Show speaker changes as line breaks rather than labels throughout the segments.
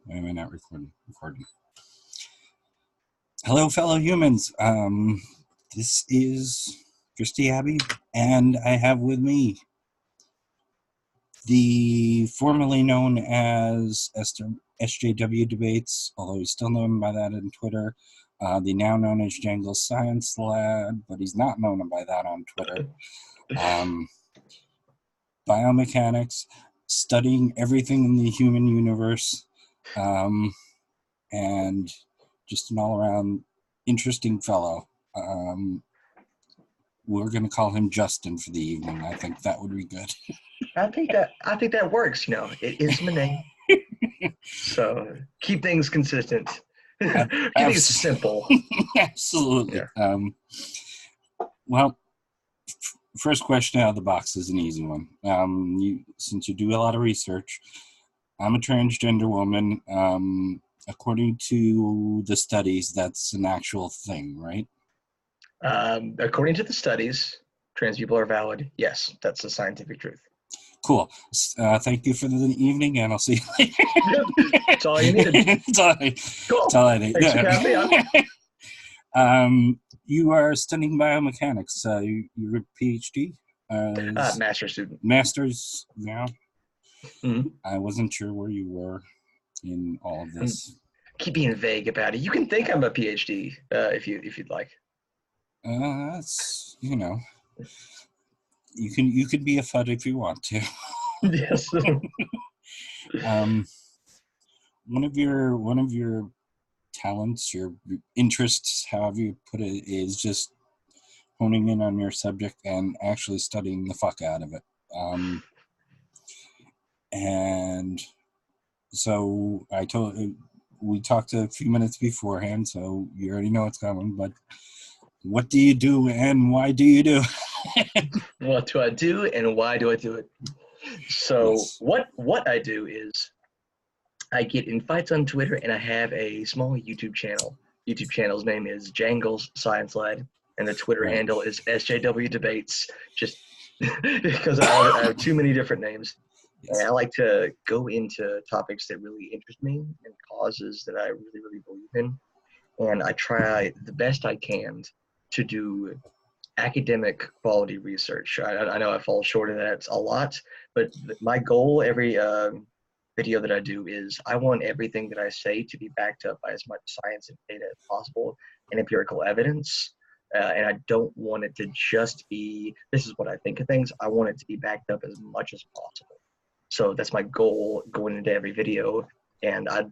Why am I not recording? Hello, fellow humans. This is Christy Abbey, and I have with me the formerly known as SJWdebates, although he's still known by that on Twitter. The now known as Jangles Science Lab, but he's not known by that on Twitter. Biomechanics, studying everything in the human universe. And just an all-around interesting fellow. We're going to call him Justin for the evening. I think that would be good.
I think that works. You know, it is my name, so keep things consistent. Keep things simple.
Absolutely. Yeah. Well, first question out of the box is an easy one. Since you do a lot of research, I'm a transgender woman. According to the studies, that's an actual thing, right?
According to the studies, trans people are valid. Yes, that's the scientific truth.
Cool. Thank you for the evening, and I'll see you later.
That's all you needed.
That's all I need.
Thanks for having me on.
You are studying biomechanics. You're a PhD?
Master's student.
Master's now?
Mm-hmm.
I wasn't sure where you were in all of this.
Keep being vague about it. You can think I'm a PhD if you'd like.
That's, you know, you could be a FUD if you want to.
Yes.
One of your talents, your interests, however you put it, is just honing in on your subject and actually studying the fuck out of it. And so we talked a few minutes beforehand, so you already know what's coming, but what do you do and why do you do?
What do I do and why do I do it? So
yes.
What I do is I get invites on Twitter, and I have a small YouTube channel. YouTube channel's name is Jangles Science Lab, and the Twitter handle is SJWdebates, just because I have too many different names. Yes. And I like to go into topics that really interest me and causes that I really, really believe in. And I try the best I can to do academic quality research. I know I fall short of that a lot, but my goal every video that I do is I want everything that I say to be backed up by as much science and data as possible and empirical evidence. And I don't want it to just be, this is what I think of things. I want it to be backed up as much as possible. So that's my goal going into every video. And I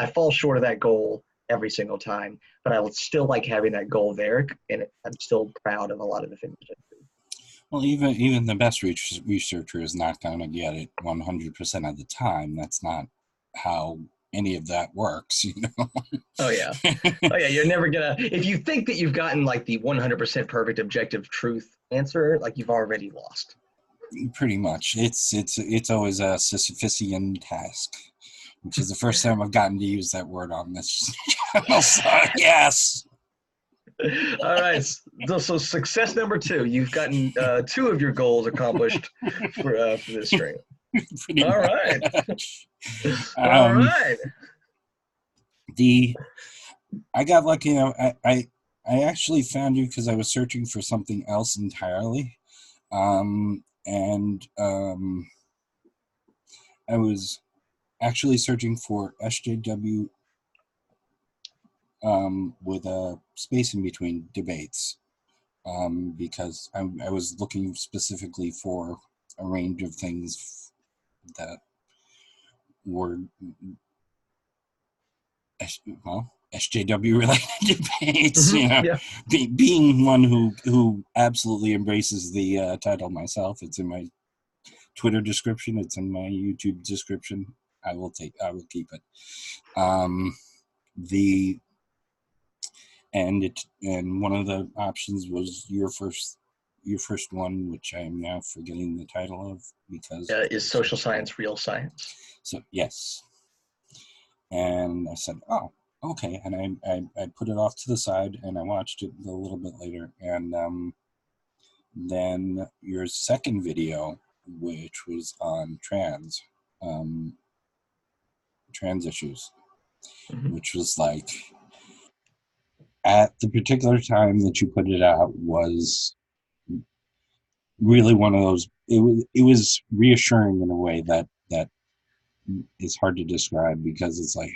fall short of that goal every single time, but I would still like having that goal there, and I'm still proud of a lot of the things that I do.
Well, even the best researcher is not going to get it 100% of the time. That's not how any of that works, you know?
Oh, yeah. You're never going to, if you think that you've gotten like the 100% perfect objective truth answer, like you've already lost.
Pretty much. It's always a Sisyphean task, which is the first time I've gotten to use that word on this channel. So, yes.
All right. So success number 2. You've gotten 2 of your goals accomplished for this stream. All right. All right.
I got lucky. You know, I actually found you because I was searching for something else entirely. I was actually searching for SJW with a space in between debates, because I was looking specifically for a range of things that were SJW related debates.
Mm-hmm.
You know,
yeah.
Being one who absolutely embraces the title myself. It's in my Twitter description. It's in my YouTube description. I will keep it. And one of the options was your first one, which I am now forgetting the title of because
is social science real science?
So yes. And I said, oh, okay, and I put it off to the side and I watched it a little bit later, and then your second video, which was on trans issues,
Mm-hmm.
which was like, at the particular time that you put it out was really one of those, it was reassuring in a way that is hard to describe, because it's like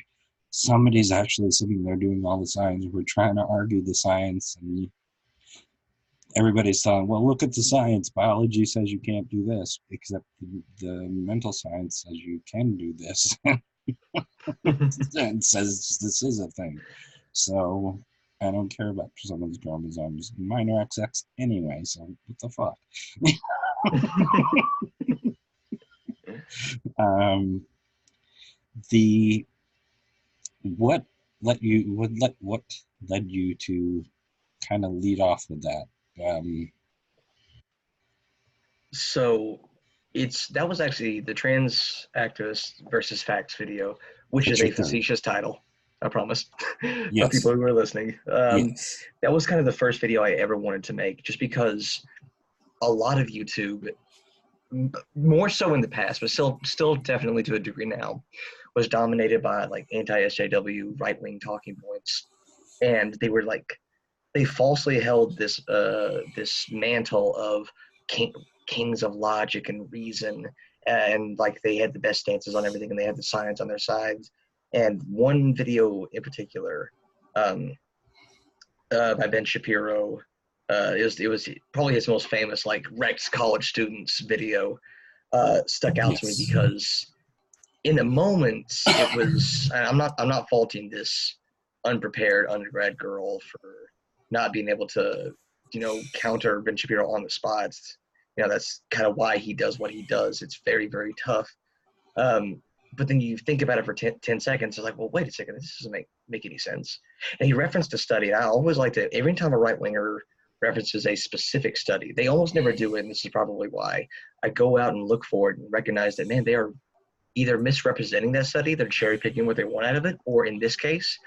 somebody's actually sitting there doing all the science. We're trying to argue the science, and everybody's telling, well, look at the science. Biology says you can't do this, except the mental science says you can do this. And says this is a thing. So I don't care about someone's chromosomes. Mine are XX anyway, so what the fuck? um, the what what led you to kind of lead off with that?
So that was actually the trans activist versus facts video, which is a facetious title, I promise, for people who are listening.
Yes.
That was kind of the first video I ever wanted to make, just because a lot of YouTube, more so in the past, but still definitely to a degree now, was dominated by like anti-SJW right-wing talking points, and they falsely held this mantle of kings of logic and reason, and like they had the best stances on everything, and they had the science on their sides. And one video in particular, by Ben Shapiro, it was probably his most famous like wrecked college students video, stuck out to me because in the moment it was, I'm not faulting this unprepared undergrad girl for not being able to, counter Ben Shapiro on the spot. That's kind of why he does what he does. It's very, very tough. But then you think about it for 10 seconds, it's like, well, wait a second, this doesn't make any sense. And he referenced a study. I always like to, every time a right-winger references a specific study, they almost never do it, and this is probably why, I go out and look for it and recognize that, man, they are either misrepresenting that study, they're cherry picking what they want out of it, or in this case,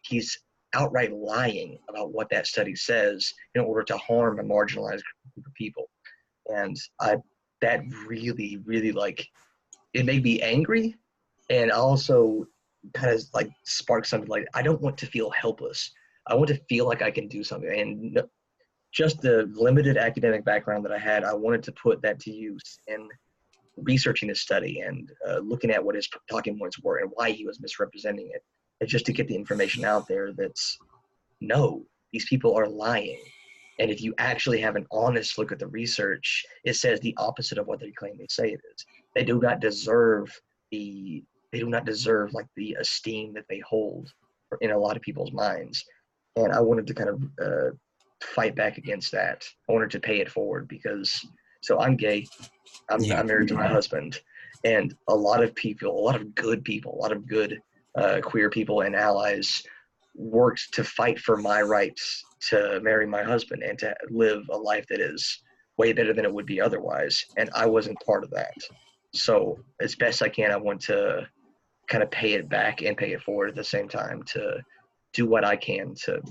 he's outright lying about what that study says in order to harm a marginalized group of people. And that really, really, like, it made me angry, and also kind of like sparked something like, I don't want to feel helpless. I want to feel like I can do something. And just the limited academic background that I had, I wanted to put that to use in researching this study and looking at what his talking points were and why he was misrepresenting it. And just to get the information out there that's, no, these people are lying. And if you actually have an honest look at the research, it says the opposite of what they claim they say it is. They do not deserve like the esteem that they hold in a lot of people's minds. And I wanted to kind of fight back against that. I wanted to pay it forward because, so I'm gay. I'm married to my husband, and a lot of people, a lot of good people, a lot of good queer people and allies worked to fight for my rights to marry my husband and to live a life that is way better than it would be otherwise. And I wasn't part of that. So as best I can, I want to kind of pay it back and pay it forward at the same time, to do what I can to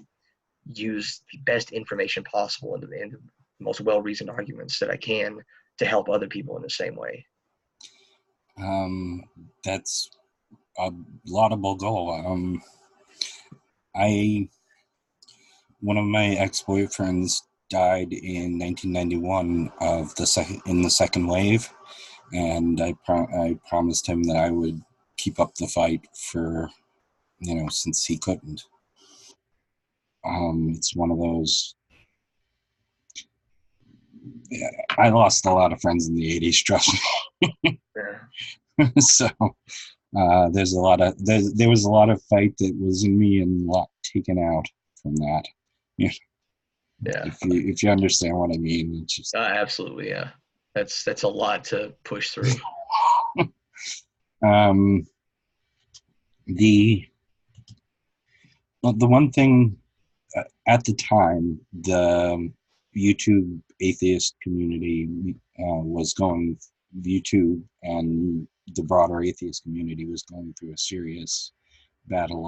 use the best information possible and the most well-reasoned arguments that I can to help other people in the same way.
That's a laudable goal. One of my ex-boyfriends died in 1991 in the second wave, and I promised him that I would keep up the fight for, since he couldn't. It's one of those. Yeah, I lost a lot of friends in the 80s, trust me. So there was a lot of fight that was in me and a lot taken out from that. Yeah. If you understand what I mean, it's just
absolutely, yeah. That's a lot to push through.
The one thing at the time, the YouTube atheist community YouTube and the broader atheist community was going through a serious battle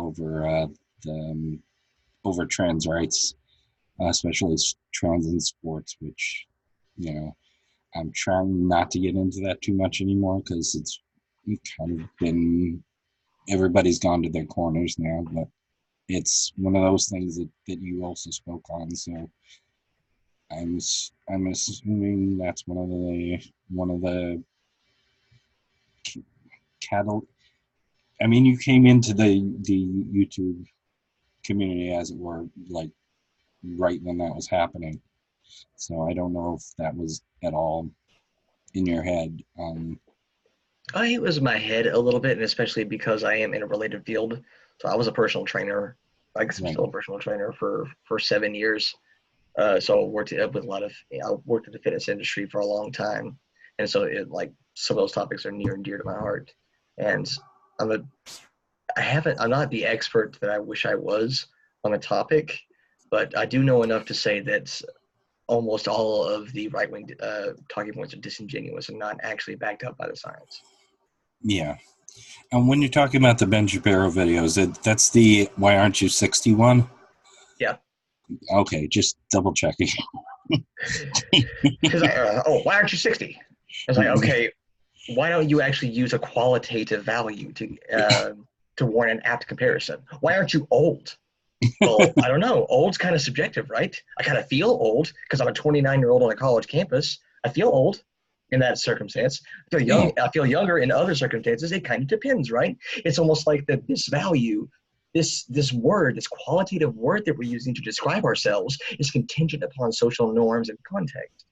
over trans rights, especially trans in sports, which, I'm trying not to get into that too much anymore because it's kind of been everybody's gone to their corners now, but it's one of those things that you also spoke on. So I'm assuming that's one of the cattle. I mean, you came into the YouTube community, as it were, like right when that was happening. So I don't know if that was at all in your head.
It was in my head a little bit, and especially because I am in a related field. So I was a personal trainer. I'm
Right.
still a personal trainer for 7 years. So I worked with a lot of, I worked in the fitness industry for a long time, and so some of those topics are near and dear to my heart. And I'm a, I'm not the expert that I wish I was on the topic, but I do know enough to say that almost all of the right wing talking points are disingenuous and not actually backed up by the science.
Yeah. And when you're talking about the Ben Shapiro videos, that's the "Why Aren't You 61?"
Yeah.
Okay, just double checking.
Because why aren't you 60? It's like, okay, why don't you actually use a qualitative value to warrant an apt comparison? Why aren't you old? Well, I don't know. Old's kind of subjective, right? I kind of feel old because I'm a 29-year-old on a college campus. I feel old in that circumstance. I feel young.
Yeah.
I feel younger in other circumstances. It kind of depends, right? It's almost like that this value, this word, this qualitative word that we're using to describe ourselves is contingent upon social norms and context.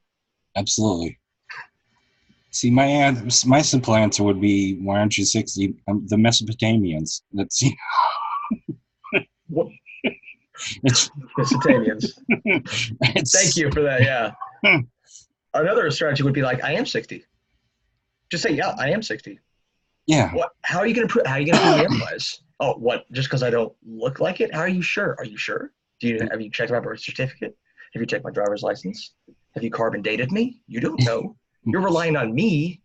Absolutely. See, my simple answer would be, "Why aren't you 60?" The Mesopotamians. That's
What?
it's,
Mesopotamians. Thank
it's
you for that. Yeah. Another strategy would be like, I am 60. Just say, yeah, I am 60.
yeah.
What? How are you gonna prove? How are you gonna prove me otherwise? Oh, what? Just because I don't look like it? How are you sure? Are you sure? Have you checked my birth certificate? Have you checked my driver's license? Have you carbon dated me? You don't know. You're relying on me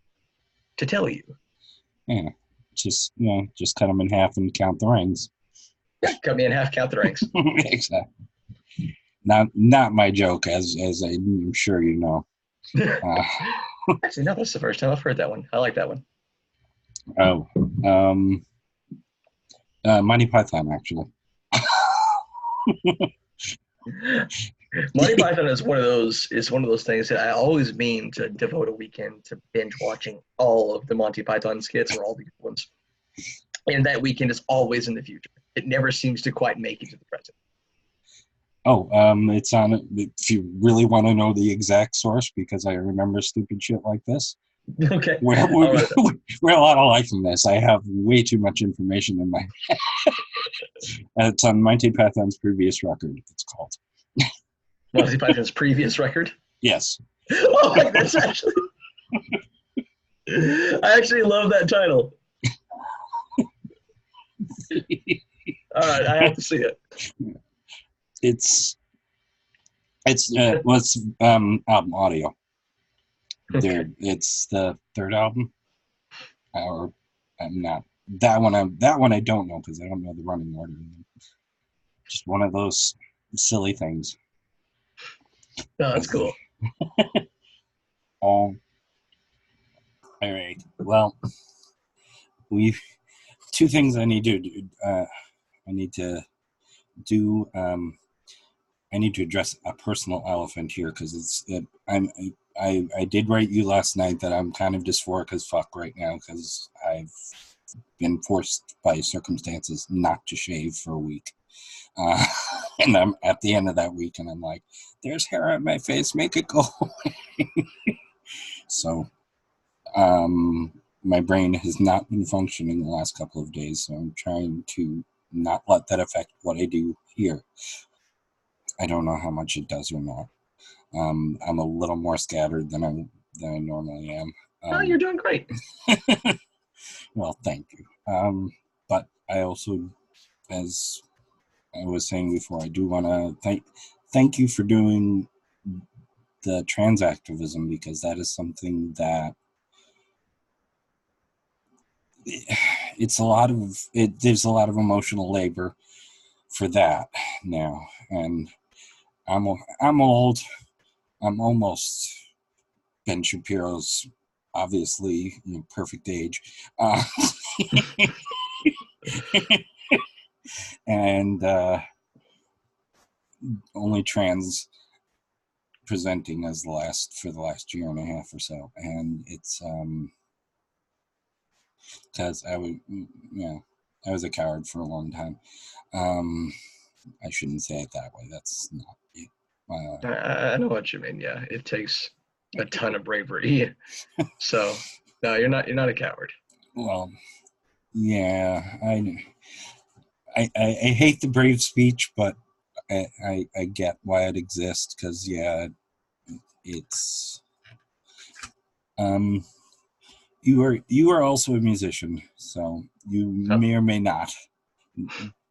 to tell you.
Yeah. Just just cut them in half and count the rings.
Yeah, cut me in half, count the ranks.
Exactly. Not my joke, as I'm sure you know.
Actually, no, that's the first time I've heard that one. I like that one.
Oh, Monty Python, actually.
Monty Python is one of those things that I always mean to devote a weekend to binge watching all of the Monty Python skits or all the good ones. And that weekend is always in the future. It never seems to quite make it to the present.
Oh, it's on. If you really want to know the exact source, because I remember stupid shit like this.
Okay.
We're a lot alike in this. I have way too much information in my head. It's on Monty Python's previous record, it's called.
Monty Python's previous record?
Yes.
Oh, that's actually... I actually love that title. All right, I have to see it.
It's album audio.
Okay.
It's the third album, or I'm not that one. That one I don't know because I don't know the running order. Just one of those silly things.
No, that's cool.
All right. Well, we've two things I need to do. I need to do. I need to address a personal elephant here because I did write you last night that I'm kind of dysphoric as fuck right now because I've been forced by circumstances not to shave for a week. And I'm at the end of that week and I'm like, there's hair on my face, make it go away. So my brain has not been functioning the last couple of days, so I'm trying to not let that affect what I do here. I don't know how much it does or not. I'm a little more scattered than I normally am.
No, you're doing great.
Well, thank you. But I also, as I was saying before, I do want to thank you for doing the trans activism because that is something that there's a lot of emotional labor for that now, and I'm old. I'm almost Ben Shapiro's obviously perfect age. And only trans presenting as for the last year and a half or so. And it's because I was a coward for a long time. I shouldn't say it that way. That's not it.
I know what you mean. Yeah, it takes a ton of bravery. So no, you're not a coward.
Well, yeah, I hate the brave speech, but I get why it exists, because it's you are also a musician, so you may or may not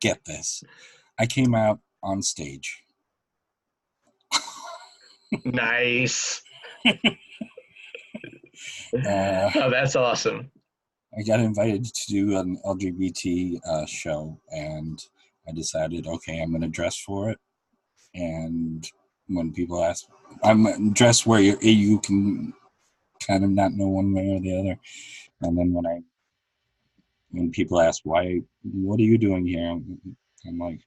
get this. I came out on stage.
Nice. Oh, that's awesome.
I got invited to do an LGBT show, and I decided, okay, I'm going to dress for it. And when people ask, I'm dressed where you can kind of not know one way or the other. And then when people ask, what are you doing here? I'm like,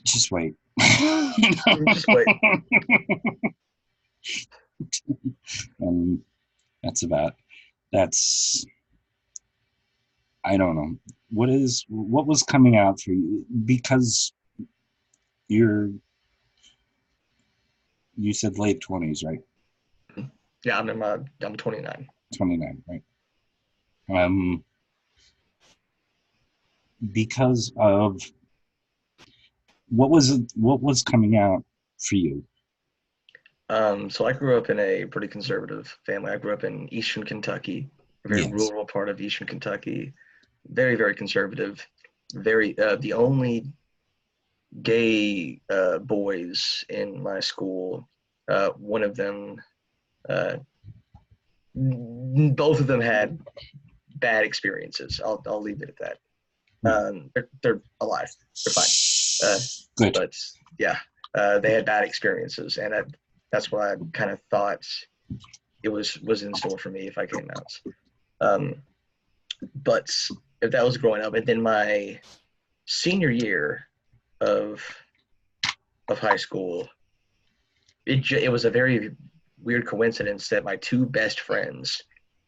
just wait.
Just wait.
And I don't know. What was coming out for you? Because you said late 20s, right?
Yeah, I'm 29.
29, right? Because of what was coming out for you?
So I grew up in a pretty conservative family. I grew up in Eastern Kentucky, a very rural part of Eastern Kentucky. Very, very conservative. Very the only gay boys in my school. One of them, both of them had bad experiences. I'll leave it at that. They're alive. They're fine.
Good.
But yeah, they had bad experiences, and that's what I kind of thought it was in store for me if I came out. But if that was growing up, and then my senior year of high school, it was a very weird coincidence that my two best friends,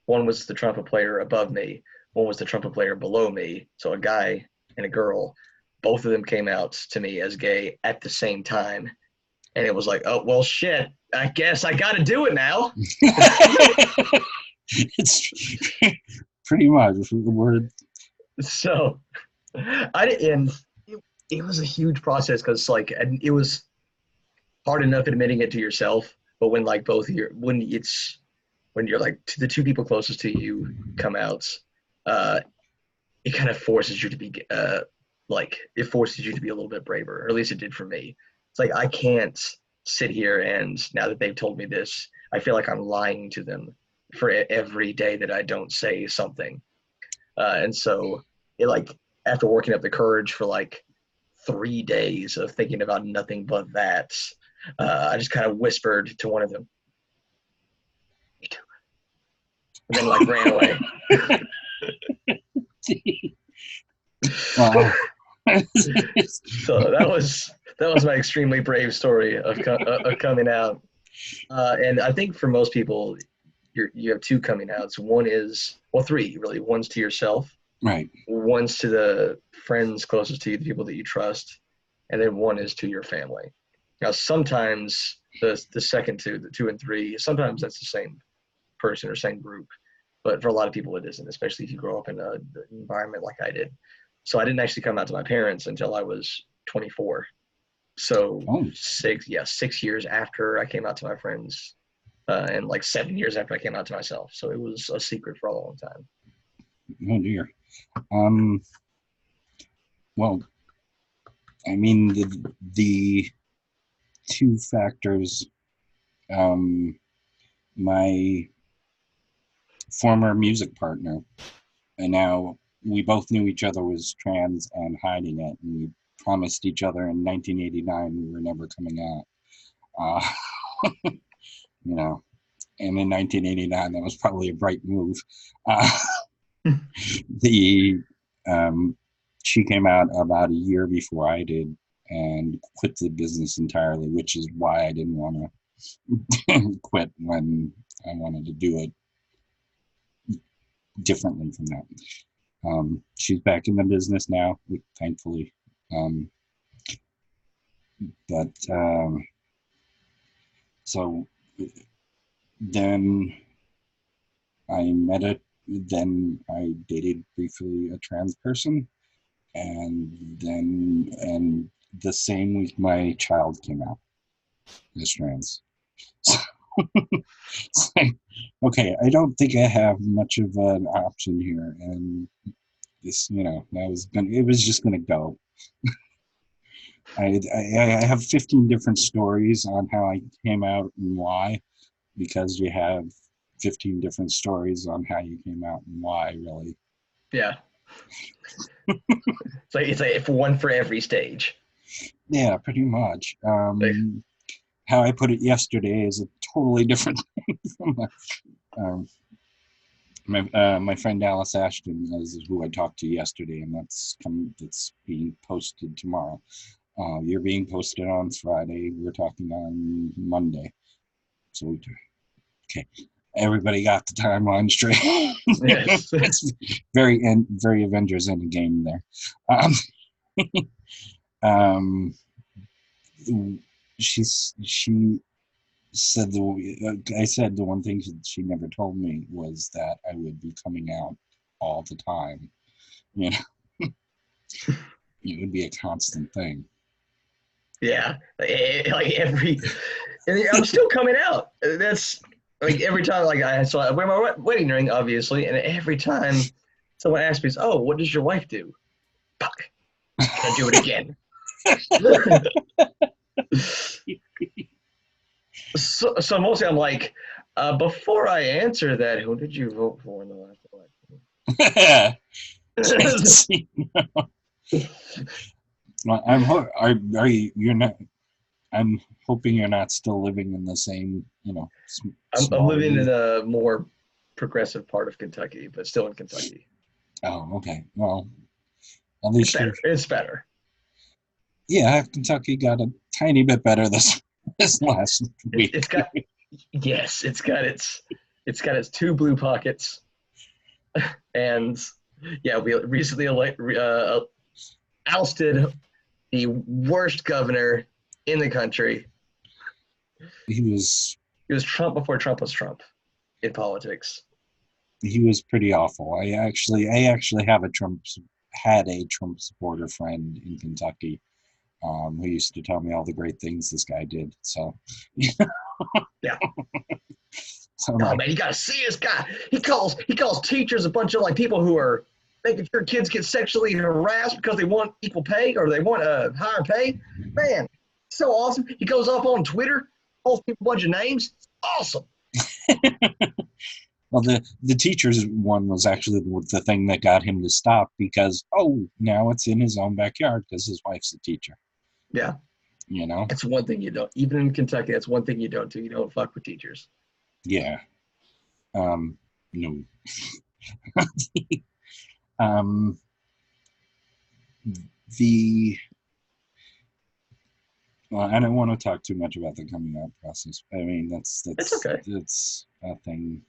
one was the trumpet player above me, one was the trumpet player below me, so a guy and a girl, both of them came out to me as gay at the same time. And it was like, oh, well, shit, I guess I got to do it now.
It's pretty much the word.
So it was a huge process, because like it was hard enough admitting it to yourself, but when like when you're like the two people closest to you come out, it kind of forces you to be it forces you to be a little bit braver, or at least it did for me. It's like, I can't sit here, and now that they've told me this, I feel like I'm lying to them for every day that I don't say something. And so after working up the courage for like 3 days of thinking about nothing but that, I just kind of whispered to one of them, "Me too," and then like ran away.
Wow.
So that was my extremely brave story of coming out. And I think for most people, you have two coming outs. One is, well, three really. One's to yourself.
Right.
One's to the friends closest to you, the people that you trust, and then one is to your family. Now, sometimes the second two, the 2 and 3, sometimes that's the same person or same group, but for a lot of people it isn't, especially if you grow up in an environment like I did. So I didn't actually come out to my parents until I was 24. So 6 years after I came out to my friends, and like 7 years after I came out to myself. So it was a secret for a long time.
Oh dear. Well, I mean, the two factors, my former music partner, and now we both knew each other was trans and hiding it, and we promised each other in 1989 we were never coming out. And in 1989 that was probably a bright move. She came out about a year before I did and quit the business entirely, which is why I didn't want to quit when I wanted to do it differently from that. She's back in the business now, thankfully. So then then I dated briefly a trans person, and the same week my child came out as trans. So it's like, okay, I don't think I have much of an option here, and this, it was just gonna go. I have 15 different stories on how I came out and why, because you have 15 different stories on how you came out and why, really.
Yeah. It's like one for every stage.
Yeah, pretty much. How I put it yesterday is a totally different thing from my friend Alice Ashton is who I talked to yesterday, and that's being posted tomorrow. You're being posted on Friday. We're talking on Monday. So, okay, everybody got the timeline straight.
Yes.
It's very Avengers Endgame there. She said I said the one thing she never told me was that I would be coming out all the time. It would be a constant thing.
Yeah, like I'm still coming out. That's like every time, like I wear my wedding ring, obviously, and every time someone asks me, "Oh, what does your wife do?" Fuck, I do it again. So mostly I'm like, before I answer that, who did you vote for in the last election?
Are you? You're not. I'm hoping you're not still living in the same,
I'm living in a more progressive part of Kentucky, but still in Kentucky.
Oh, okay. Well, at least
it's better.
Yeah, Kentucky got a tiny bit better this last week.
It's got its two blue pockets, and yeah, we recently ousted the worst governor in the country.
He was
Trump before Trump was Trump in politics.
He was pretty awful. I actually had a Trump supporter friend in Kentucky who used to tell me all the great things this guy did. So
yeah. So, man, you gotta see this guy. He calls teachers a bunch of like people who are making sure kids get sexually harassed because they want equal pay or they want higher pay. Man, so awesome. He goes off on Twitter, calls people a bunch of names. Awesome.
Well, the teachers one was actually the thing that got him to stop because, now it's in his own backyard because his wife's a teacher.
Yeah. It's one thing you don't, even in Kentucky, that's one thing you don't do. You don't fuck with teachers.
Yeah. No. Well, I don't want to talk too much about the coming out process. I mean, it's
okay.
It's a thing.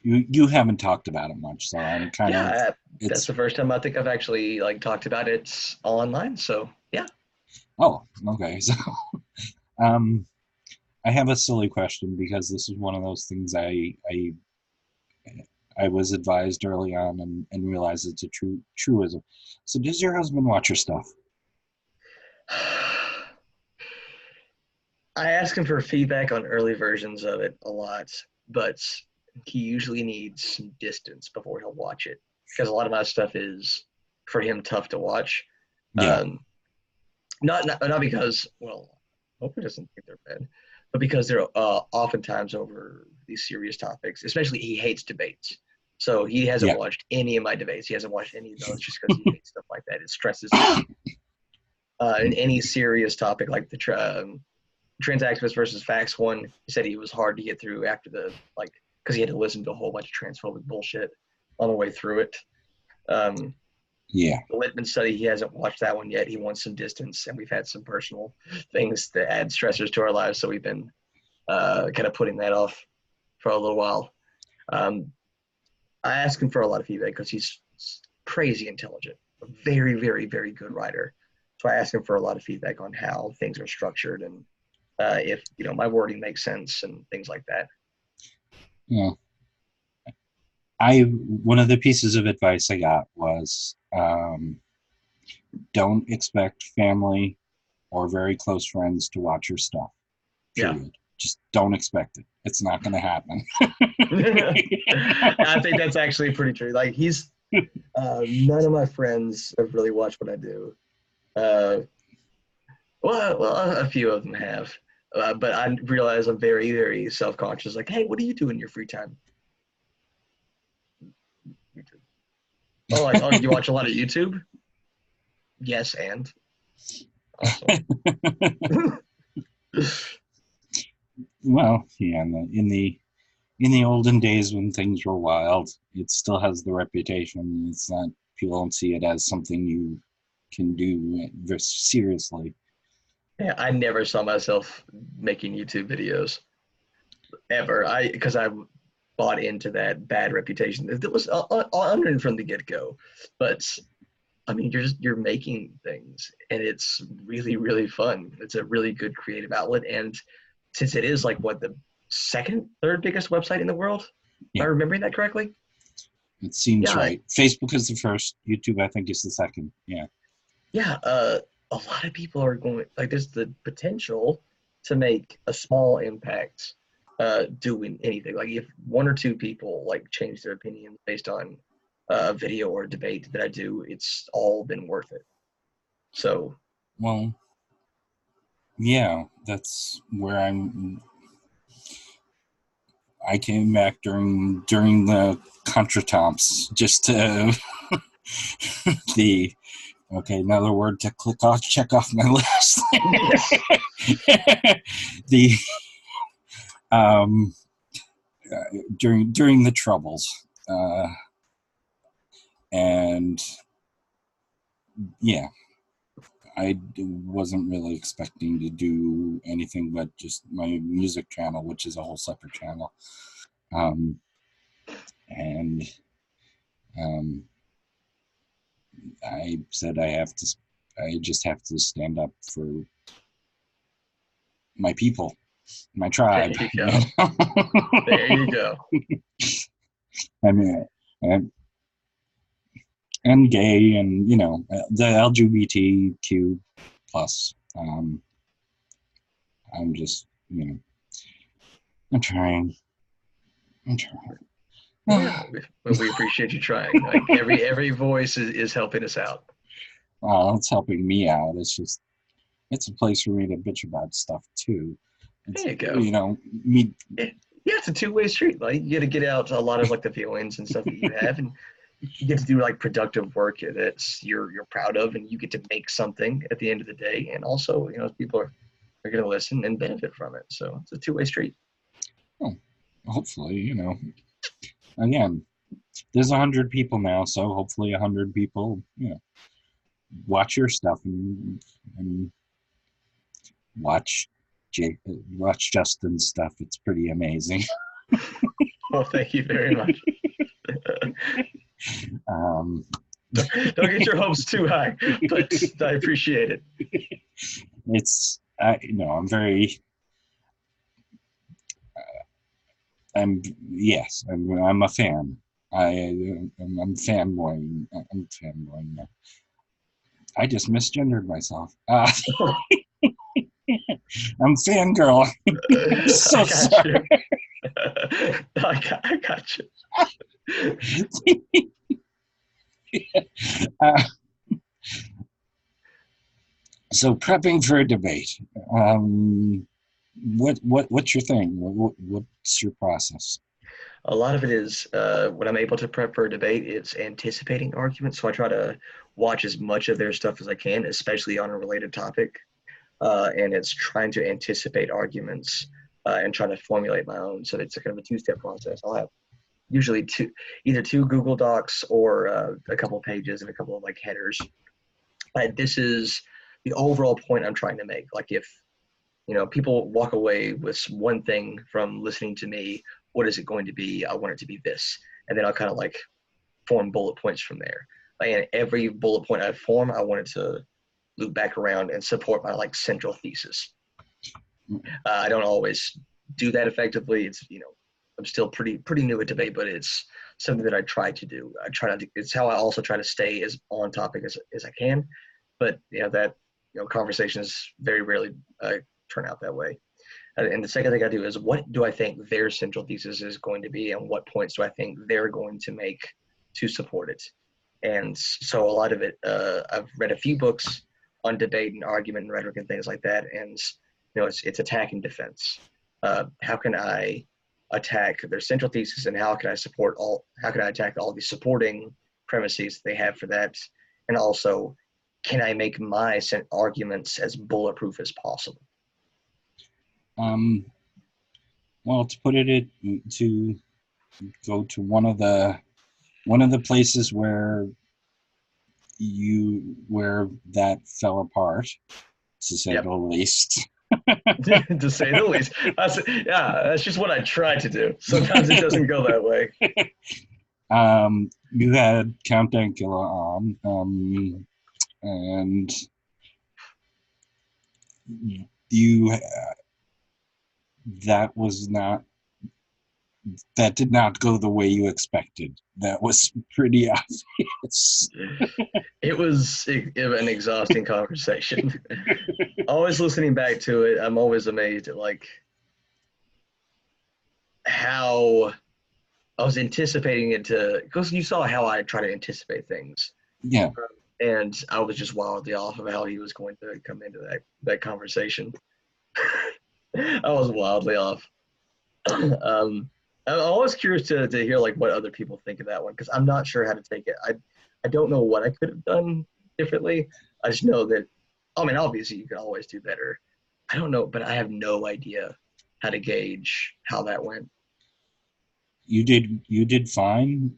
You haven't talked about it much, so I'm kind of.
That's the first time I think I've actually talked about it online. So yeah.
Oh, okay. So, I have a silly question because this is one of those things I was advised early on and realized it's a truism. So, does your husband watch your stuff?
I ask him for feedback on early versions of it a lot, but he usually needs some distance before he'll watch it because a lot of my stuff is for him tough to watch.
Yeah.
Not because, well, I hope he doesn't think they're bad, but because they're oftentimes over these serious topics. Especially, he hates debates, so he hasn't watched any of my debates. He hasn't watched any of those just because he hates stuff like that. It stresses him. In any serious topic like the trans versus facts one, he said he was hard to get through after because he had to listen to a whole bunch of transphobic bullshit. on the way through it.
Yeah.
The Littman study, he hasn't watched that one yet. He wants some distance, and we've had some personal things that add stressors to our lives, so we've been kind of putting that off for a little while. I ask him for a lot of feedback because he's crazy intelligent, a very, very, very good writer. So I ask him for a lot of feedback on how things are structured and if my wording makes sense and things like that.
Yeah. One of the pieces of advice I got was don't expect family or very close friends to watch your stuff. Period. Yeah. Just don't expect it. It's not going to happen.
I think that's actually pretty true. Like none of my friends have really watched what I do. Well, a few of them have. But I realize I'm very, very self-conscious. Like, hey, what do you do in your free time? YouTube. Oh, you watch a lot of YouTube? Yes, and awesome.
Well, yeah, in the olden days when things were wild, it still has the reputation. It's not, people don't see it as something you can do very seriously.
Yeah, I never saw myself making YouTube videos ever. Because I bought into that bad reputation. It was honored from the get-go. But I mean, you're making things, and it's really, really fun. It's a really good creative outlet, and since it is like the third biggest website in the world, am I remembering that correctly?
It seems right. Facebook is the first. YouTube, I think, is the second. Yeah.
Yeah. A lot of people are going, like, there's the potential to make a small impact doing anything. Like if one or two people like change their opinion based on a video or a debate that I do, it's all been worth it. So.
Well, yeah, that's where I came back during the contretemps just to another word to check off my list. During the Troubles, and yeah, I wasn't really expecting to do anything but just my music channel, which is a whole separate channel. I said I just have to stand up for my people, my tribe.
There you go. There you go.
I mean, and gay, and the LGBTQ plus. I'm just, I'm trying.
Yeah, we appreciate you trying. Like every voice is helping us out.
Well, it's helping me out. It's a place for me to bitch about stuff too.
There you go. Yeah, it's a two-way street. Like you got to get out a lot of like the feelings and stuff that you have, and you get to do like productive work that you're proud of, and you get to make something at the end of the day. And also, people are going to listen and benefit from it. So it's a two-way street.
Oh, hopefully, again, there's 100 people now, so hopefully 100 people, watch your stuff and watch Justin's stuff. It's pretty amazing.
Well, thank you very much. Don't get your hopes too high, but I appreciate it.
I'm very. I'm a fan. I'm fanboying. I'm fanboying. I just misgendered myself. I'm fangirl. So sorry.
I got you.
So prepping for a debate. What's your thing? What's your process?
A lot of it is when I'm able to prep for a debate, it's anticipating arguments. So I try to watch as much of their stuff as I can, especially on a related topic. And it's trying to anticipate arguments and try to formulate my own. So it's kind of a two-step process. I'll have usually either two Google Docs or a couple of pages and a couple of like headers. But this is the overall point I'm trying to make. Like if, people walk away with one thing from listening to me, what is it going to be? I want it to be this. And then I'll kind of like form bullet points from there. And every bullet point I form, I want it to loop back around and support my like central thesis. I don't always do that effectively. It's, I'm still pretty new at debate, but it's something that I try to do. It's how I also try to stay as on topic as I can. But conversations very rarely turn out that way. And the second thing I do is, what do I think their central thesis is going to be, and what points do I think they're going to make to support it? And so a lot of it, I've read a few books on debate and argument and rhetoric and things like that, and it's attack and defense. How can I attack their central thesis, and how can I attack all the supporting premises they have for that, and also can I make my arguments as bulletproof as possible?
Well, to put it to go to one of the places where that fell apart, to say the least.
To say the least. That's just what I try to do. Sometimes it doesn't go that way.
You had Count Dankula on, and you that did not go the way you expected. That was pretty obvious.
It was an exhausting conversation. Always listening back to it, I'm always amazed at like how I was anticipating it because you saw how I try to anticipate things.
Yeah.
And I was just wildly off of how he was going to come into that conversation. I was wildly off. I'm always curious to hear like what other people think of that one, because I'm not sure how to take it. I don't know what I could have done differently. I just know that, obviously you could always do better. I don't know, but I have no idea how to gauge how that went.
You did fine.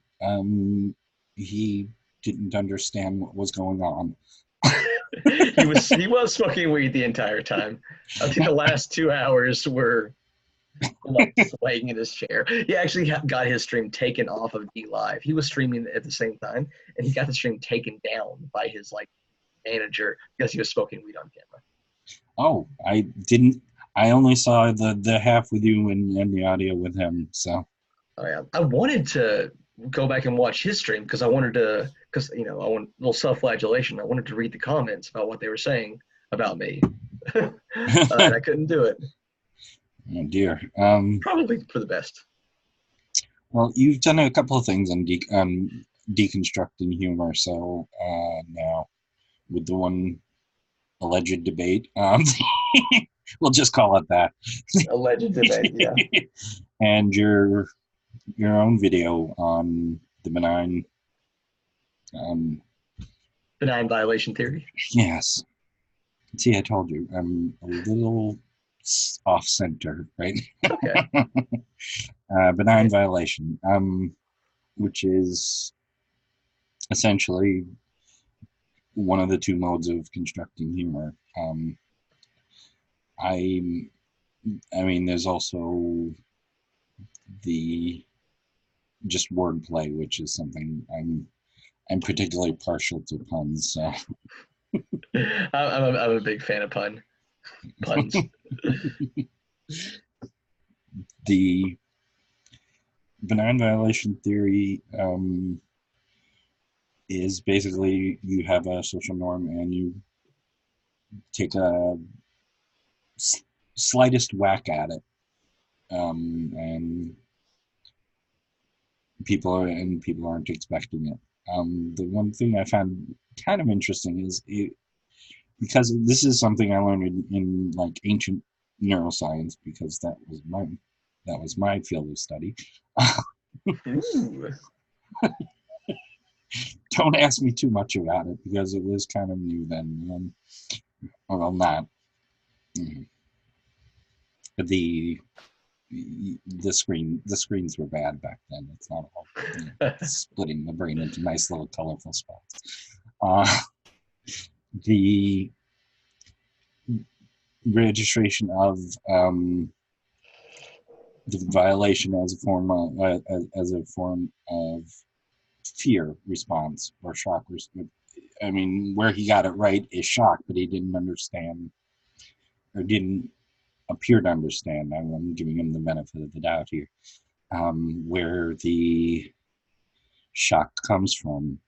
He didn't understand what was going on.
He was smoking weed the entire time. I think the last 2 hours were like swaying in his chair. He actually got his stream taken off of DLive. He was streaming at the same time, and he got the stream taken down by his like manager because he was smoking weed on camera.
Oh, I didn't. I only saw the half with you and the audio with him. So.
Oh yeah, I wanted to go back and watch his stream because I want a little self-flagellation. I wanted to read the comments about what they were saying about me, and I couldn't do it.
Oh dear.
Probably for the best.
Well, you've done a couple of things on deconstructing humor. So now, with the one alleged debate, we'll just call it that.
Alleged debate, yeah.
And your own video on the benign
violation theory.
Yes. See, I told you, I'm a little off center, right?
Okay.
Benign violation, which is essentially one of the two modes of constructing humor. There's also the just wordplay, which is something I'm particularly partial to puns. So
I'm a big fan of puns.
The benign violation theory is basically you have a social norm and you take a slightest whack at it, and people aren't expecting it. The one thing I found kind of interesting is because this is something I learned in like ancient neuroscience, because that was my field of study. Don't ask me too much about it because it was kind of new then. Well, not. The the screens were bad back then. It's not all splitting the brain into nice little colorful spots. The registration of the violation as a form of fear response or shock. I mean, where he got it right is shock, but he didn't understand or didn't appear to understand. I'm giving him the benefit of the doubt here. Where the shock comes from.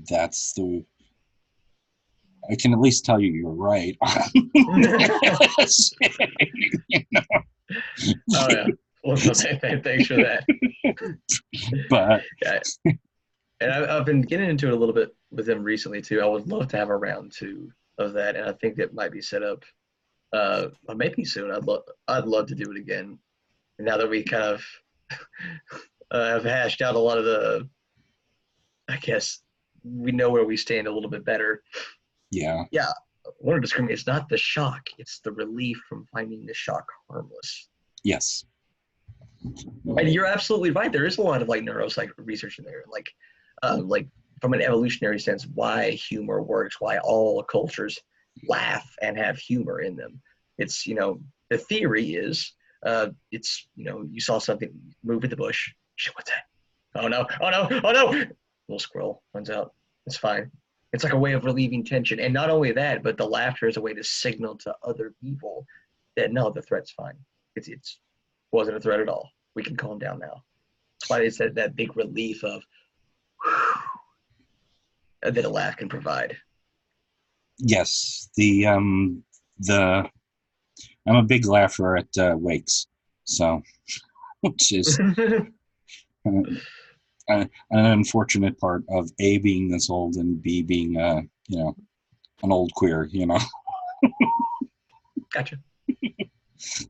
That's the. I can at least tell you you're right.
You know? Oh yeah. Well, thanks for that.
But
yeah. And I've been getting into it a little bit with him recently too. I would love to have a round 2 of that, and I think that might be set up maybe soon. I'd love to do it again. And now that we kind of have hashed out a lot of the, I guess we know where we stand a little bit better.
Yeah.
Yeah. I want to discriminate. It's not the shock; it's the relief from finding the shock harmless.
Yes.
And you're absolutely right. There is a lot of like neuropsych research in there, like from an evolutionary sense, why humor works, why all cultures laugh and have humor in them. It's, the theory is, you saw something move in the bush. Shit, what's that? Oh no! Oh no! Oh no! Little squirrel runs out. It's fine. It's like a way of relieving tension, and not only that, but the laughter is a way to signal to other people that no, the threat's fine. It wasn't a threat at all. We can calm down now. That's why it's that big relief of that a laugh can provide.
Yes, I'm a big laugher at wakes, so which is an unfortunate part of A, being this old, and B, being an old queer,
Gotcha.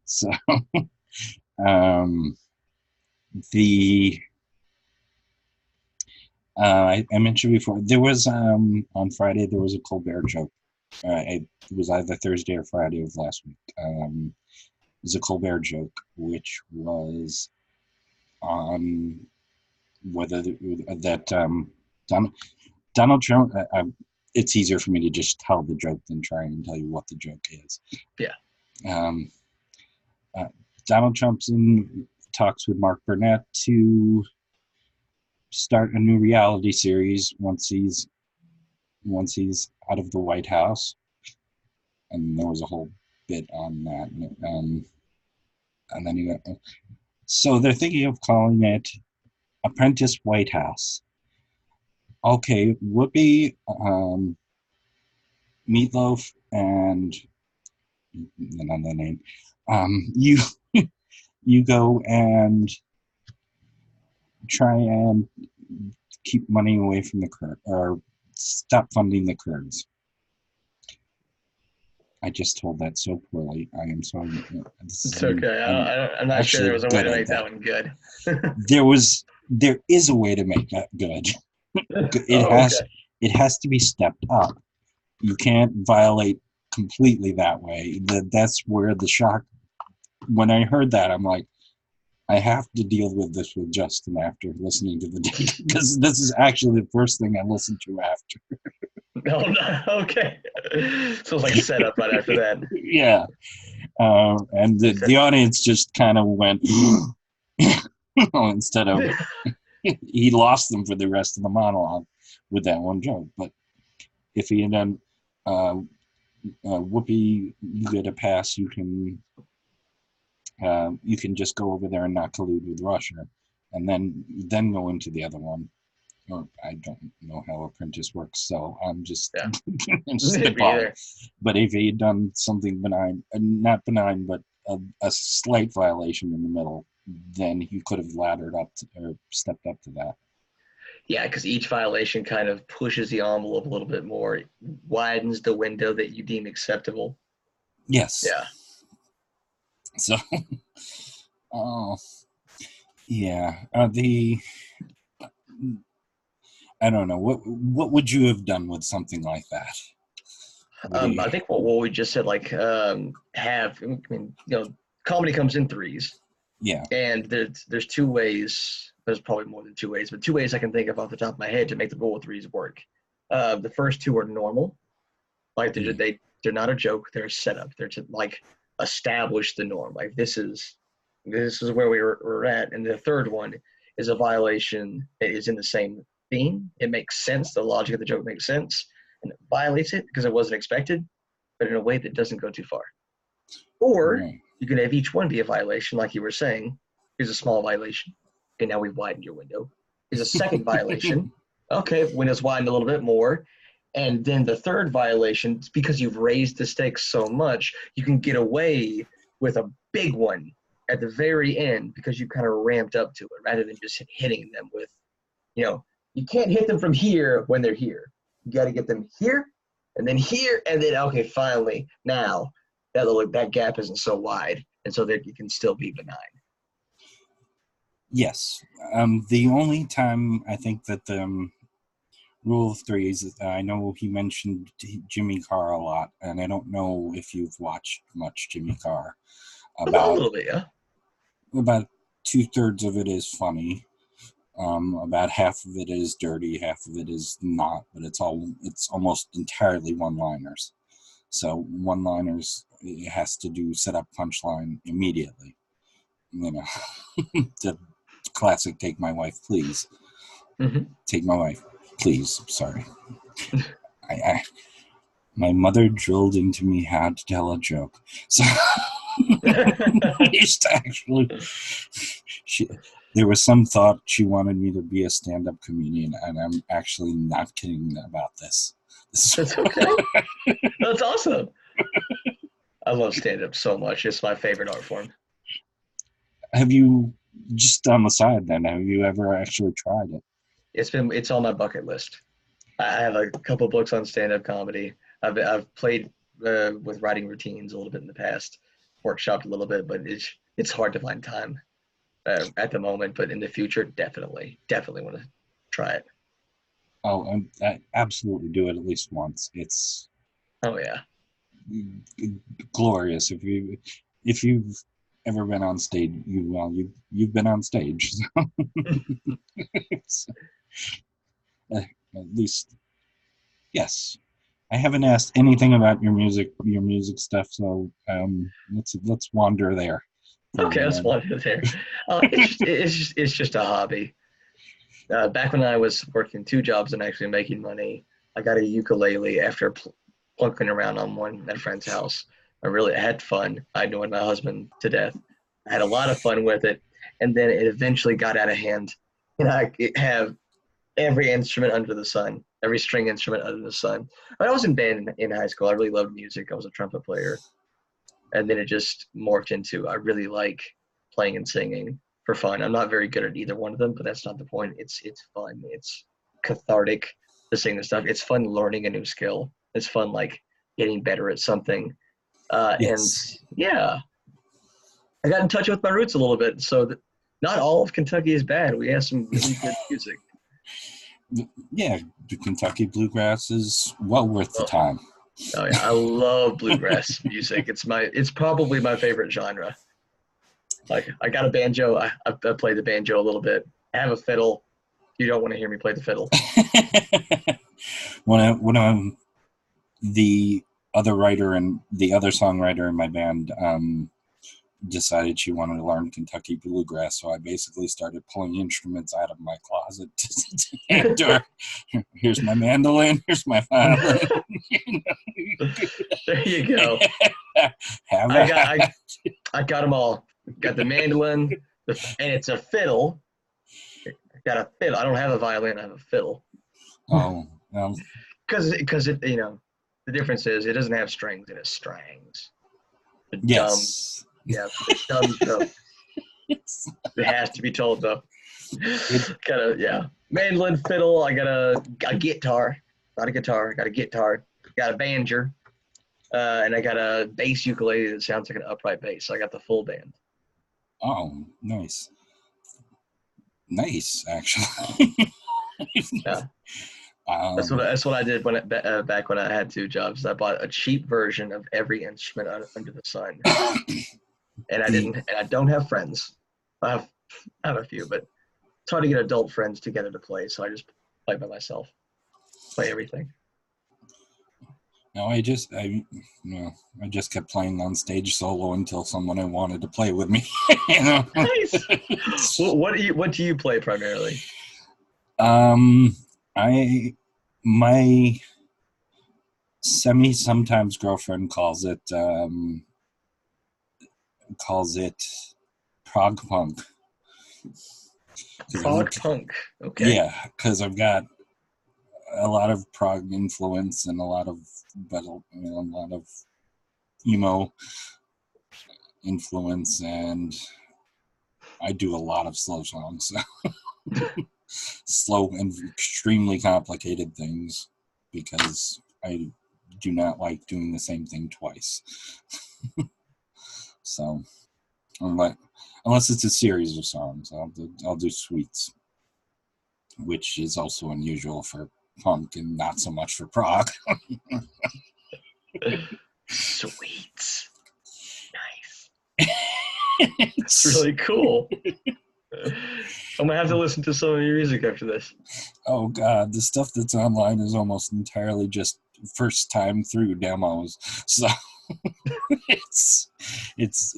So I mentioned before, there was on Friday there was a Colbert joke. It was either Thursday or Friday of last week. It was a Colbert joke, which was on whether Donald Trump. It's easier for me to just tell the joke than try and tell you what the joke is.
Yeah.
Donald Trump's in talks with Mark Burnett to start a new reality series once he's out of the White House, and there was a whole bit on that. And then so they're thinking of calling it Apprentice White House. Okay, Whoopi, Meatloaf, and another name. You go and try and keep money away from the Kurds, or stop funding the Kurds. I just told that so poorly. I am sorry.
It's okay. I'm not sure there was a way to make that one good.
There is a way to make that good. It has to be stepped up. You can't violate completely that way. That's where the shock. When I heard that, I'm like, I have to deal with this with Justin after listening to the data, because this is actually the first thing I listened to after.
Oh, no. Okay. So it's like a setup right after that.
Yeah. And the audience just kind of went, instead of, he lost them for the rest of the monologue with that one joke. But if he had done, Whoopi, you get a pass, you can just go over there and not collude with Russia, and then go into the other one. Or I don't know how Apprentice works, so I'm just spitballing. But if he had done something benign, not benign, but a slight violation in the middle, then he could have laddered up or stepped up to that.
Yeah, because each violation kind of pushes the envelope a little bit more, it widens the window that you deem acceptable.
Yes.
Yeah.
So, yeah, I don't know. What would you have done with something like that?
I think what we just said, like, comedy comes in threes.
Yeah.
And there's two ways. There's probably more than two ways, but two ways I can think of off the top of my head to make the rule of threes work. The first two are normal, like they're not a joke. They're a setup. They're to like establish the norm. Like this is where we're at. And the third one is a violation that is in the same theme. It makes sense. The logic of the joke makes sense, and it violates it because it wasn't expected, but in a way that doesn't go too far. Or you can have each one be a violation, like you were saying. Here's a small violation. Okay, now we've widened your window. Here's a second violation. Okay, window's widened a little bit more. And then the third violation, because you've raised the stakes so much, you can get away with a big one at the very end because you kind of ramped up to it rather than just hitting them with, you can't hit them from here when they're here. You got to get them here and then, okay, finally, now that gap isn't so wide, and so that it can still be benign.
Yes. The only time I think that the rule of threes, I know he mentioned Jimmy Carr a lot, and I don't know if you've watched much Jimmy Carr.
A little bit, yeah.
About 2/3 of it is funny. About half of it is dirty, half of it is not, but it's almost entirely one-liners. So one-liners, it has to do set up punchline immediately. The classic "Take my wife, please."
Mm-hmm.
Take my wife, please. Sorry. My mother drilled into me how to tell a joke. So used to actually, there was some thought she wanted me to be a stand-up comedian, and I'm actually not kidding about this.
That's okay. That's awesome. I love stand-up so much. It's my favorite art form.
Have you, just on the side then, have you ever actually tried it?
It's on my bucket list. I have a couple books on stand-up comedy. I've played with writing routines a little bit in the past, workshopped a little bit, but it's hard to find time at the moment. But in the future, definitely want to try it.
Oh, I absolutely do it at least once. It's glorious. If you've ever been on stage, you've been on stage. So. At least, yes. I haven't asked anything about your music stuff, so let's wander there.
Okay, let's wander there. It's just a hobby. Back when I was working 2 jobs and actually making money, I got a ukulele after plunking around on one at a friend's house. I had fun. I annoyed my husband to death. I had a lot of fun with it, and then it eventually got out of hand, and I have every instrument under the sun, every string instrument under the sun. I was in band in high school. I really loved music. I was a trumpet player. And then it just morphed into, I really like playing and singing for fun. I'm not very good at either one of them, but that's not the point. It's fun. It's cathartic to sing this stuff. It's fun learning a new skill. It's fun, like, getting better at something.
Yes.
And, yeah, I got in touch with my roots a little bit. So not all of Kentucky is bad. We have some really good music.
Yeah, the Kentucky bluegrass is well worth the time.
Oh yeah, I love bluegrass music. It's probably my favorite genre. Like, I got a banjo. I play the banjo a little bit. I have a fiddle. You don't want to hear me play the fiddle.
When the other writer and the other songwriter in my band decided she wanted to learn Kentucky bluegrass, so I basically started pulling instruments out of my closet to hand her. Here's my mandolin, here's my violin.
There you go. I got them all. Got the mandolin, and it's a fiddle. I got a fiddle. I don't have a violin, I have a fiddle.
Oh, well.
Because it, the difference is it doesn't have strings, it has strings.
Yes.
Dumb joke. It has to be told though. Mandolin, fiddle. I got a guitar, not a guitar. I got a guitar. Got a banjo, and I got a bass ukulele that sounds like an upright bass. So I got the full band.
Oh, nice, actually.
Yeah. That's what I did when back when I had two jobs. I bought a cheap version of every instrument under the sun, and I don't have friends. I have a few, but it's hard to get adult friends together to play, so I just play by myself, play everything.
No, I just kept playing on stage solo until someone wanted to play with me. You know?
Nice. Well, what do you play primarily?
My sometimes girlfriend calls it prog punk.
Prog punk. Okay.
Yeah, because I've got a lot of prog influence and a lot of emo influence, and I do a lot of slow songs. Slow and extremely complicated things, because I do not like doing the same thing twice. So unless it's a series of songs, I'll do suites, which is also unusual for punk and not so much for prog.
Sweets. Nice. It's really cool. I'm gonna have to listen to some of your music after this.
Oh God, the stuff that's online is almost entirely just first time through demos. So it's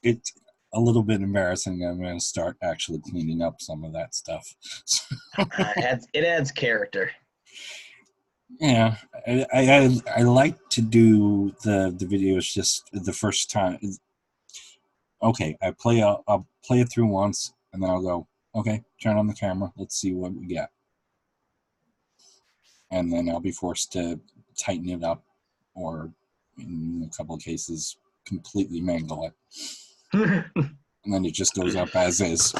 a little bit embarrassing. I'm going to start actually cleaning up some of that stuff.
It adds character.
Yeah, I like to do the videos just the first time. Okay, I'll play it through once, and then I'll go, okay, turn on the camera, let's see what we get. And then I'll be forced to tighten it up, or in a couple of cases, completely mangle it. And then it just goes up as is,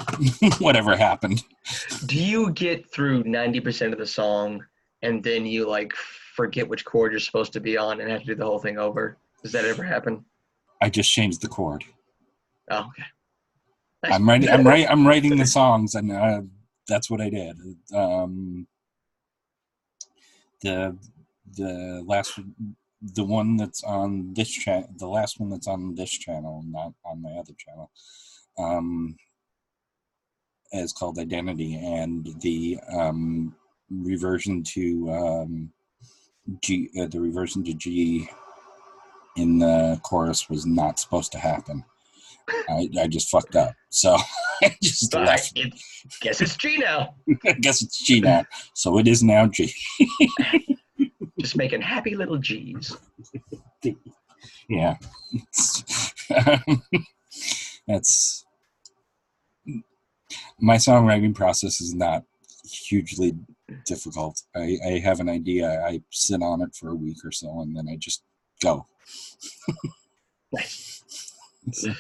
whatever happened.
Do you get through 90% of the song, and then you like forget which chord you're supposed to be on and have to do the whole thing over? Does that ever happen?
I just changed the chord.
Oh, okay.
I'm writing the songs, and that's what I did. The one that's on this channel, the last one that's on this channel, not on my other channel, is called Identity, and the reversion to G, the reversion to G in the chorus was not supposed to happen. I just fucked up, so I just left.
Guess it's G now.
I guess it's G now, so it is now G.
Just making happy little G's.
Yeah, that's my songwriting process is not hugely difficult. I have an idea, I sit on it for a week or so, and then I just go.
Nice.
So,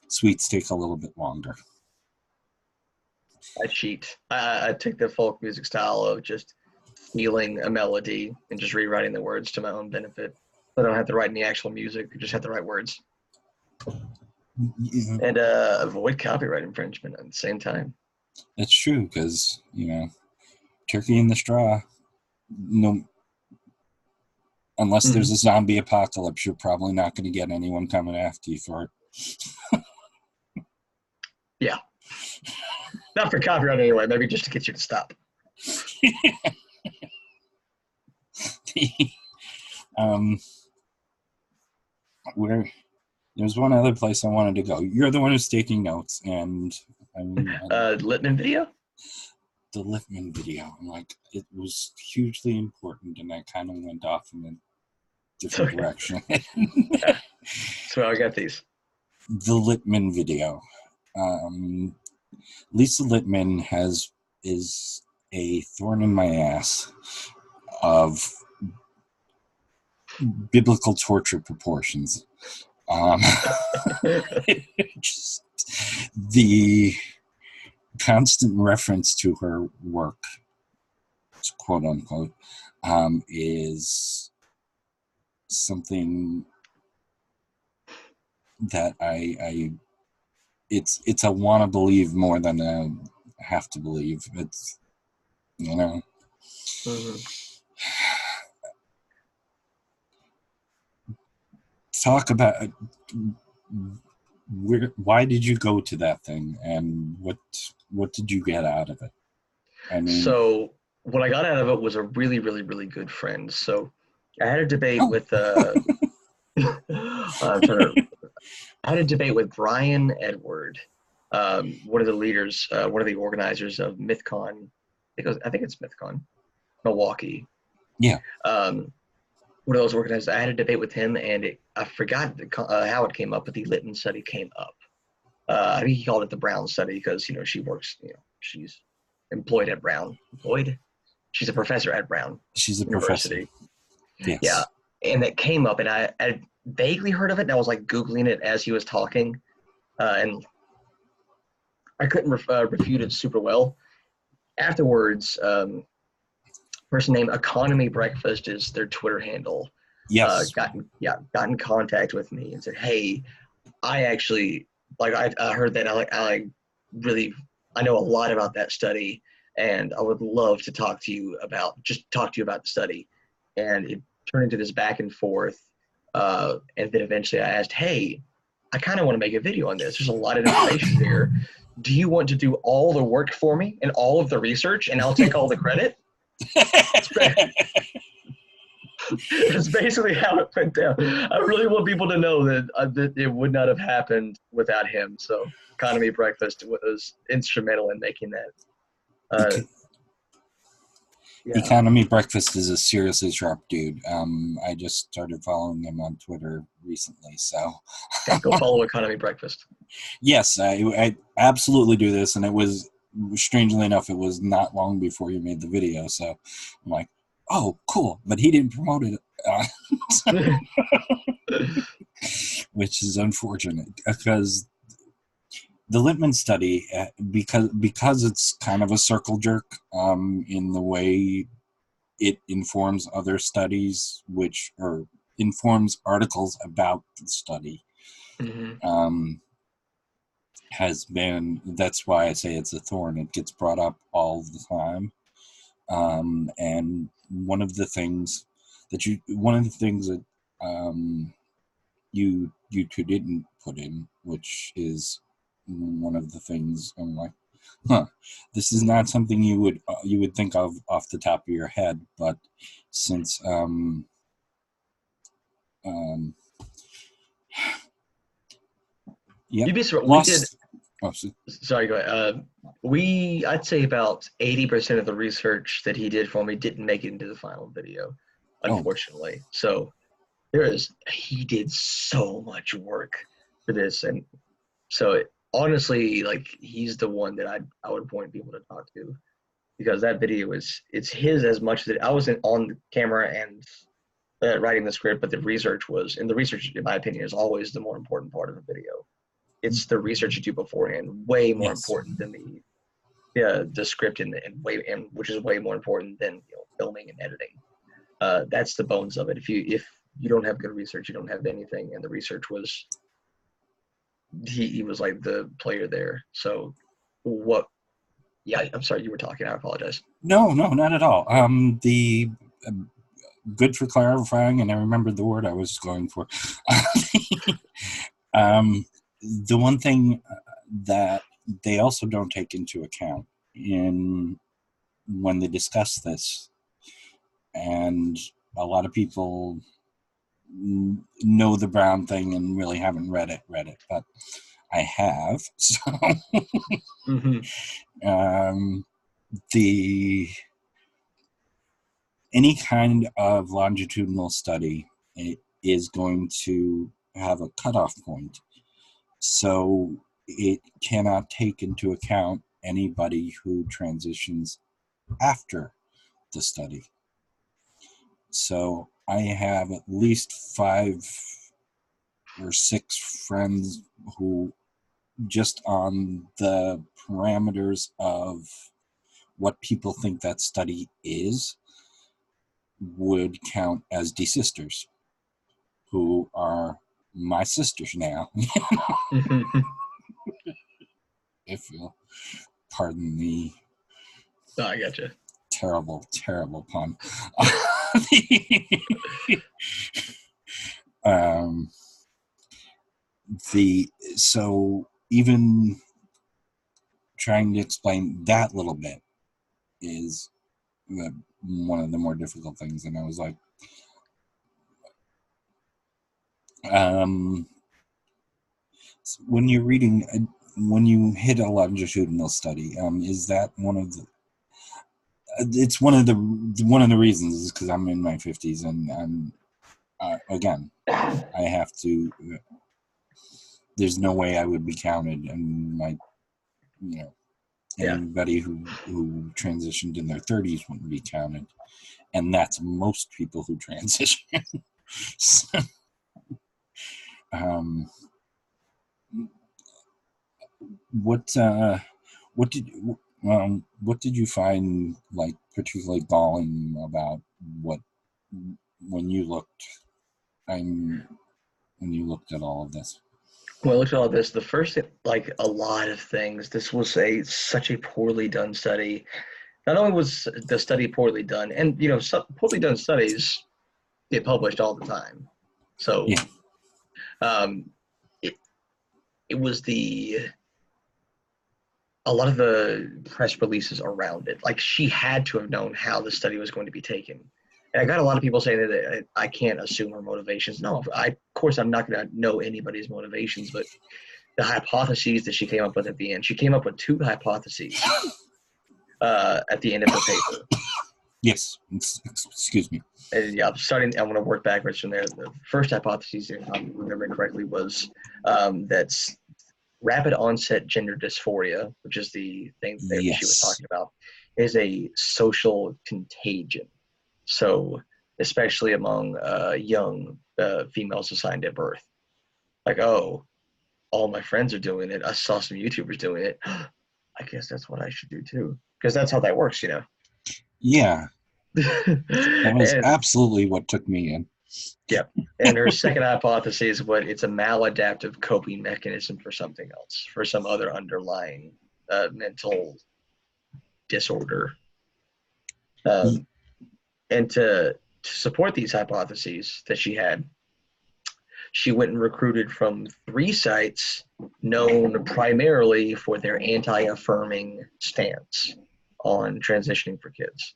suites take a little bit longer.
I cheat. I take the folk music style of just stealing a melody and just rewriting the words to my own benefit. I don't have to write any actual music. I just have to write words. Yeah. And avoid copyright infringement at the same time.
That's true, because, turkey in the straw, no, unless there's a zombie apocalypse, you're probably not going to get anyone coming after you for it.
Yeah. Not for copyright anyway, maybe just to get you to stop.
There's one other place I wanted to go. You're the one who's taking notes, and
Littman video?
The Littman video. I'm like, it was hugely important, and I kind of went off in a different direction.
So I got these.
The Littman video. Lisa Littman is a thorn in my ass of biblical torture proportions. Just the constant reference to her work, quote unquote, is something that it's a wanna believe more than a have to believe. you know.
Mm-hmm.
Talk about why did you go to that thing, and what did you get out of it? I mean,
So what I got out of it was a really, really, really good friend. So I had a debate
oh.
with I had a debate with Brian Edward, one of the leaders, one of the organizers of MythCon. I think it's MythCon, Milwaukee.
Yeah.
One of those organizers. I had a debate with him, and I forgot how it came up, but the Littman study came up. I think he called it the Brown study because she works. She's employed at Brown. Employed. She's a professor at Brown.
She's a
University.
professor. Yes.
Yeah, and it came up, and I vaguely heard of it, and I was like Googling it as he was talking, and I couldn't refute it super well. Afterwards, person named Economy Breakfast is their Twitter handle.
Yes.
Got in contact with me and said, "Hey, I actually I heard that I know a lot about that study, and I would love to talk to you about the study." And it turned into this back and forth, and then eventually I asked, "Hey, I kind of want to make a video on this. There's a lot of information here. Do you want to do all the work for me and all of the research, and I'll take all the credit?" It's basically how it went down. I really want people to know that it would not have happened without him. So Economy Breakfast was instrumental in making that. Yeah.
Economy Breakfast is a seriously sharp dude. I just started following him on Twitter recently, so
Go follow Economy Breakfast.
Yes, I absolutely do this, and it was, strangely enough, it was not long before you made the video, so I'm like, oh, cool, but he didn't promote it, which is unfortunate, because the Littman study, because it's kind of a circle jerk in the way it informs other studies, or informs articles about the study,
mm-hmm.
That's why I say it's a thorn. It gets brought up all the time. And one of the things that you two didn't put in, which is one of the things I'm like, this is not something you would think of off the top of your head, but since
You'd be surprised. We did. Sorry, go ahead. I'd say about 80% of the research that he did for me didn't make it into the final video, unfortunately. So he did so much work for this, and so honestly, he's the one that I would point people to talk to, because that video it's his as much as I wasn't on the camera and writing the script, but the research, in my opinion, is always the more important part of the video. It's the research you do beforehand, way more important than the script, and which is way more important than filming and editing. That's the bones of it. If you don't have good research, you don't have anything. And the research was he was like the player there. So what? Yeah, I'm sorry, you were talking. I apologize.
No, not at all. Good for clarifying, and I remembered the word I was going for. The one thing that they also don't take into account when they discuss this, and a lot of people know the Brown thing and really haven't read it, but I have. So any kind of longitudinal study is going to have a cutoff point. So it cannot take into account anybody who transitions after the study. So I have at least 5 or 6 friends who, just on the parameters of what people think that study is, would count as desisters, who are my sisters now. If you'll pardon the
I gotcha.
terrible, terrible pun. So even trying to explain that little bit is one of the more difficult things. And I was like, when you're reading, when you hit a longitudinal study, is that one of the? It's one of the reasons is because I'm in my 50s and I'm again, I have to. There's no way I would be counted, and anybody who transitioned in their 30s wouldn't be counted, and that's most people who transition. So, what did you find like particularly galling about when you looked at all of this?
When I looked at all this, the first, like a lot of things, this was such a poorly done study. Not only was the study poorly done, and poorly done studies get published all the time. So,
yeah.
It was a lot of the press releases around it. Like, she had to have known how the study was going to be taken. And I got a lot of people saying that I can't assume her motivations. No, of course I'm not going to know anybody's motivations, but the hypotheses that she came up with at the end, she came up with 2 hypotheses at the end of her paper.
Yes, excuse me.
And yeah, I'm going to work backwards from there. The first hypothesis, if I'm remembering correctly, was that's rapid onset gender dysphoria, which is the thing that she was talking about, is a social contagion. So, especially among young females assigned at birth. Like, oh, all my friends are doing it. I saw some YouTubers doing it. I guess that's what I should do too. Because that's how that works,
Yeah. That was absolutely what took me in.
Yeah. And her second hypothesis is it's a maladaptive coping mechanism for something else, for some other underlying mental disorder. And to support these hypotheses that she had, she went and recruited from 3 sites known primarily for their anti-affirming stance on transitioning for kids.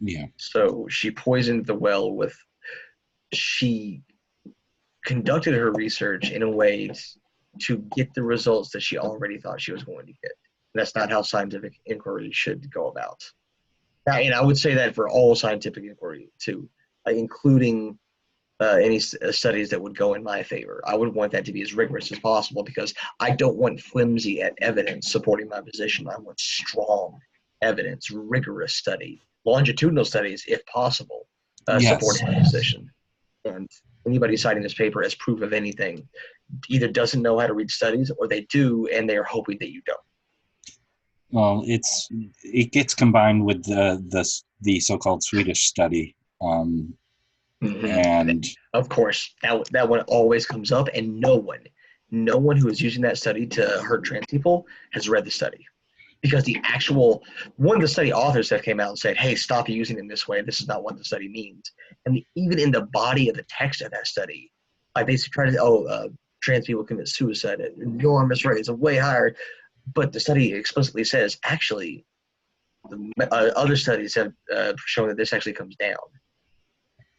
Yeah.
So she poisoned the well she conducted her research in a way to get the results that she already thought she was going to get. That's not how scientific inquiry should go about. And I would say that for all scientific inquiry too, including any studies that would go in my favor. I would want that to be as rigorous as possible because I don't want flimsy evidence supporting my position. I want strong evidence, rigorous study, longitudinal studies if possible, supporting my position. And anybody citing this paper as proof of anything either doesn't know how to read studies or they do and they're hoping that you don't.
Well, it gets combined with the so-called Swedish study, and
of course that one always comes up, and no one who is using that study to hurt trans people has read the study, because one of the study authors that came out and said, "Hey, stop using it in this way. This is not what the study means." And even in the body of the text of that study, like they try to trans people commit suicide at enormous rates, way higher. But the study explicitly says, actually, other studies have shown that this actually comes down.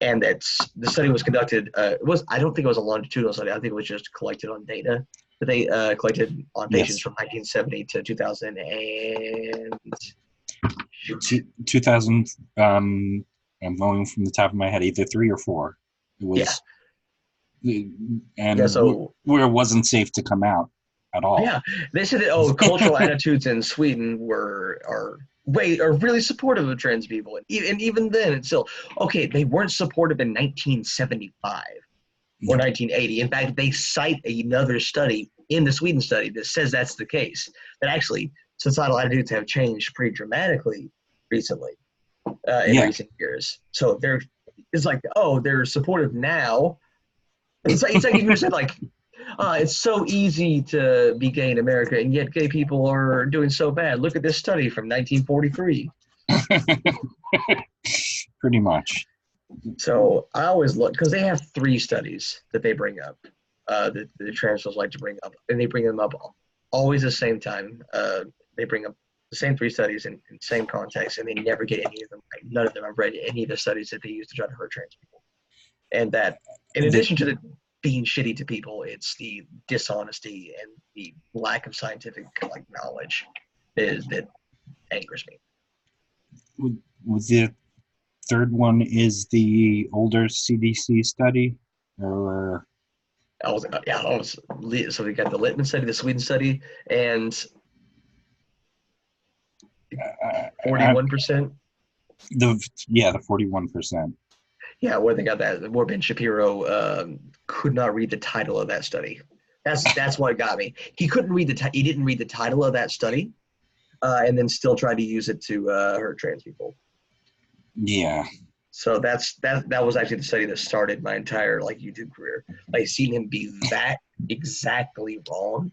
And the study was conducted, I don't think it was a longitudinal study. I think it was just collected on data that they collected on patients from 1970 to 2000 and...
2000, I'm going from the top of my head, either 3 or 4. It was, where it wasn't safe to come out at all.
Yeah, they said that cultural attitudes in Sweden are really supportive of trans people, and even then, it's still okay. They weren't supportive in 1975 or 1980. In fact, they cite another study in the Sweden study that says that's the case. That actually societal attitudes have changed pretty dramatically recently in recent years. So it's like, they're supportive now. It's like if you said like. It's so easy to be gay in America, and yet gay people are doing so bad. Look at this study from 1943.
Pretty much.
So I always look, because they have 3 studies that they bring up, that the transfers like to bring up, and they bring them up always the same time. They bring up the same 3 studies in same context, and they never get any of them right. None of them have read any of the studies that they use to try to hurt trans people. And that, in addition to the being shitty to people, it's the dishonesty and the lack of scientific knowledge that angers me.
Was the third one is the older CDC study, or
So we got the Littman study, the Sweden study, and 41%.
The 41%.
Yeah, where they got that, where Ben Shapiro could not read the title of that study. That's what got me. He couldn't read he didn't read the title of that study, and then still tried to use it to hurt trans people.
Yeah.
So that was actually the study that started my entire YouTube career. Seeing him be that exactly wrong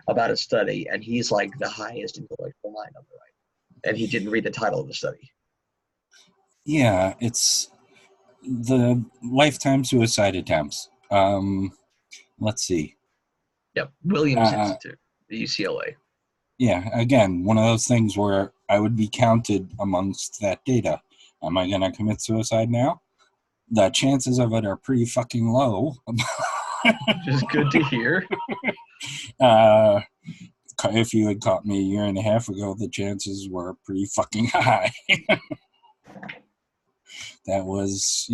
about a study, and he's the highest intellectual mind on the right, and he didn't read the title of the study.
Yeah, it's the lifetime suicide attempts. Let's see.
Yep, Williams Institute, the UCLA.
Yeah, again, one of those things where I would be counted amongst that data. Am I going to commit suicide now? The chances of it are pretty fucking low.
Which is good to hear.
If you had caught me a year and a half ago, the chances were pretty fucking high. That was,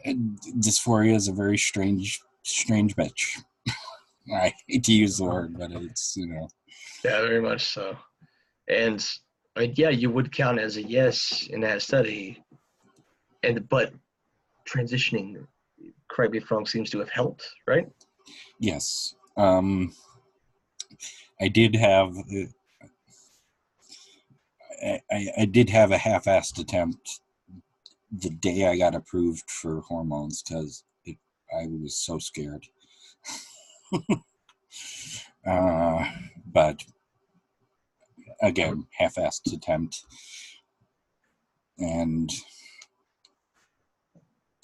dysphoria is a very strange bitch. I hate to use the word, but it's,
Yeah, very much so. And yeah, you would count as a yes in that study, but transitioning, correct me if I'm wrong, seems to have helped, right?
Yes. I did have I did have a half-assed attempt the day I got approved for hormones because I was so scared. But again, half-assed attempt, and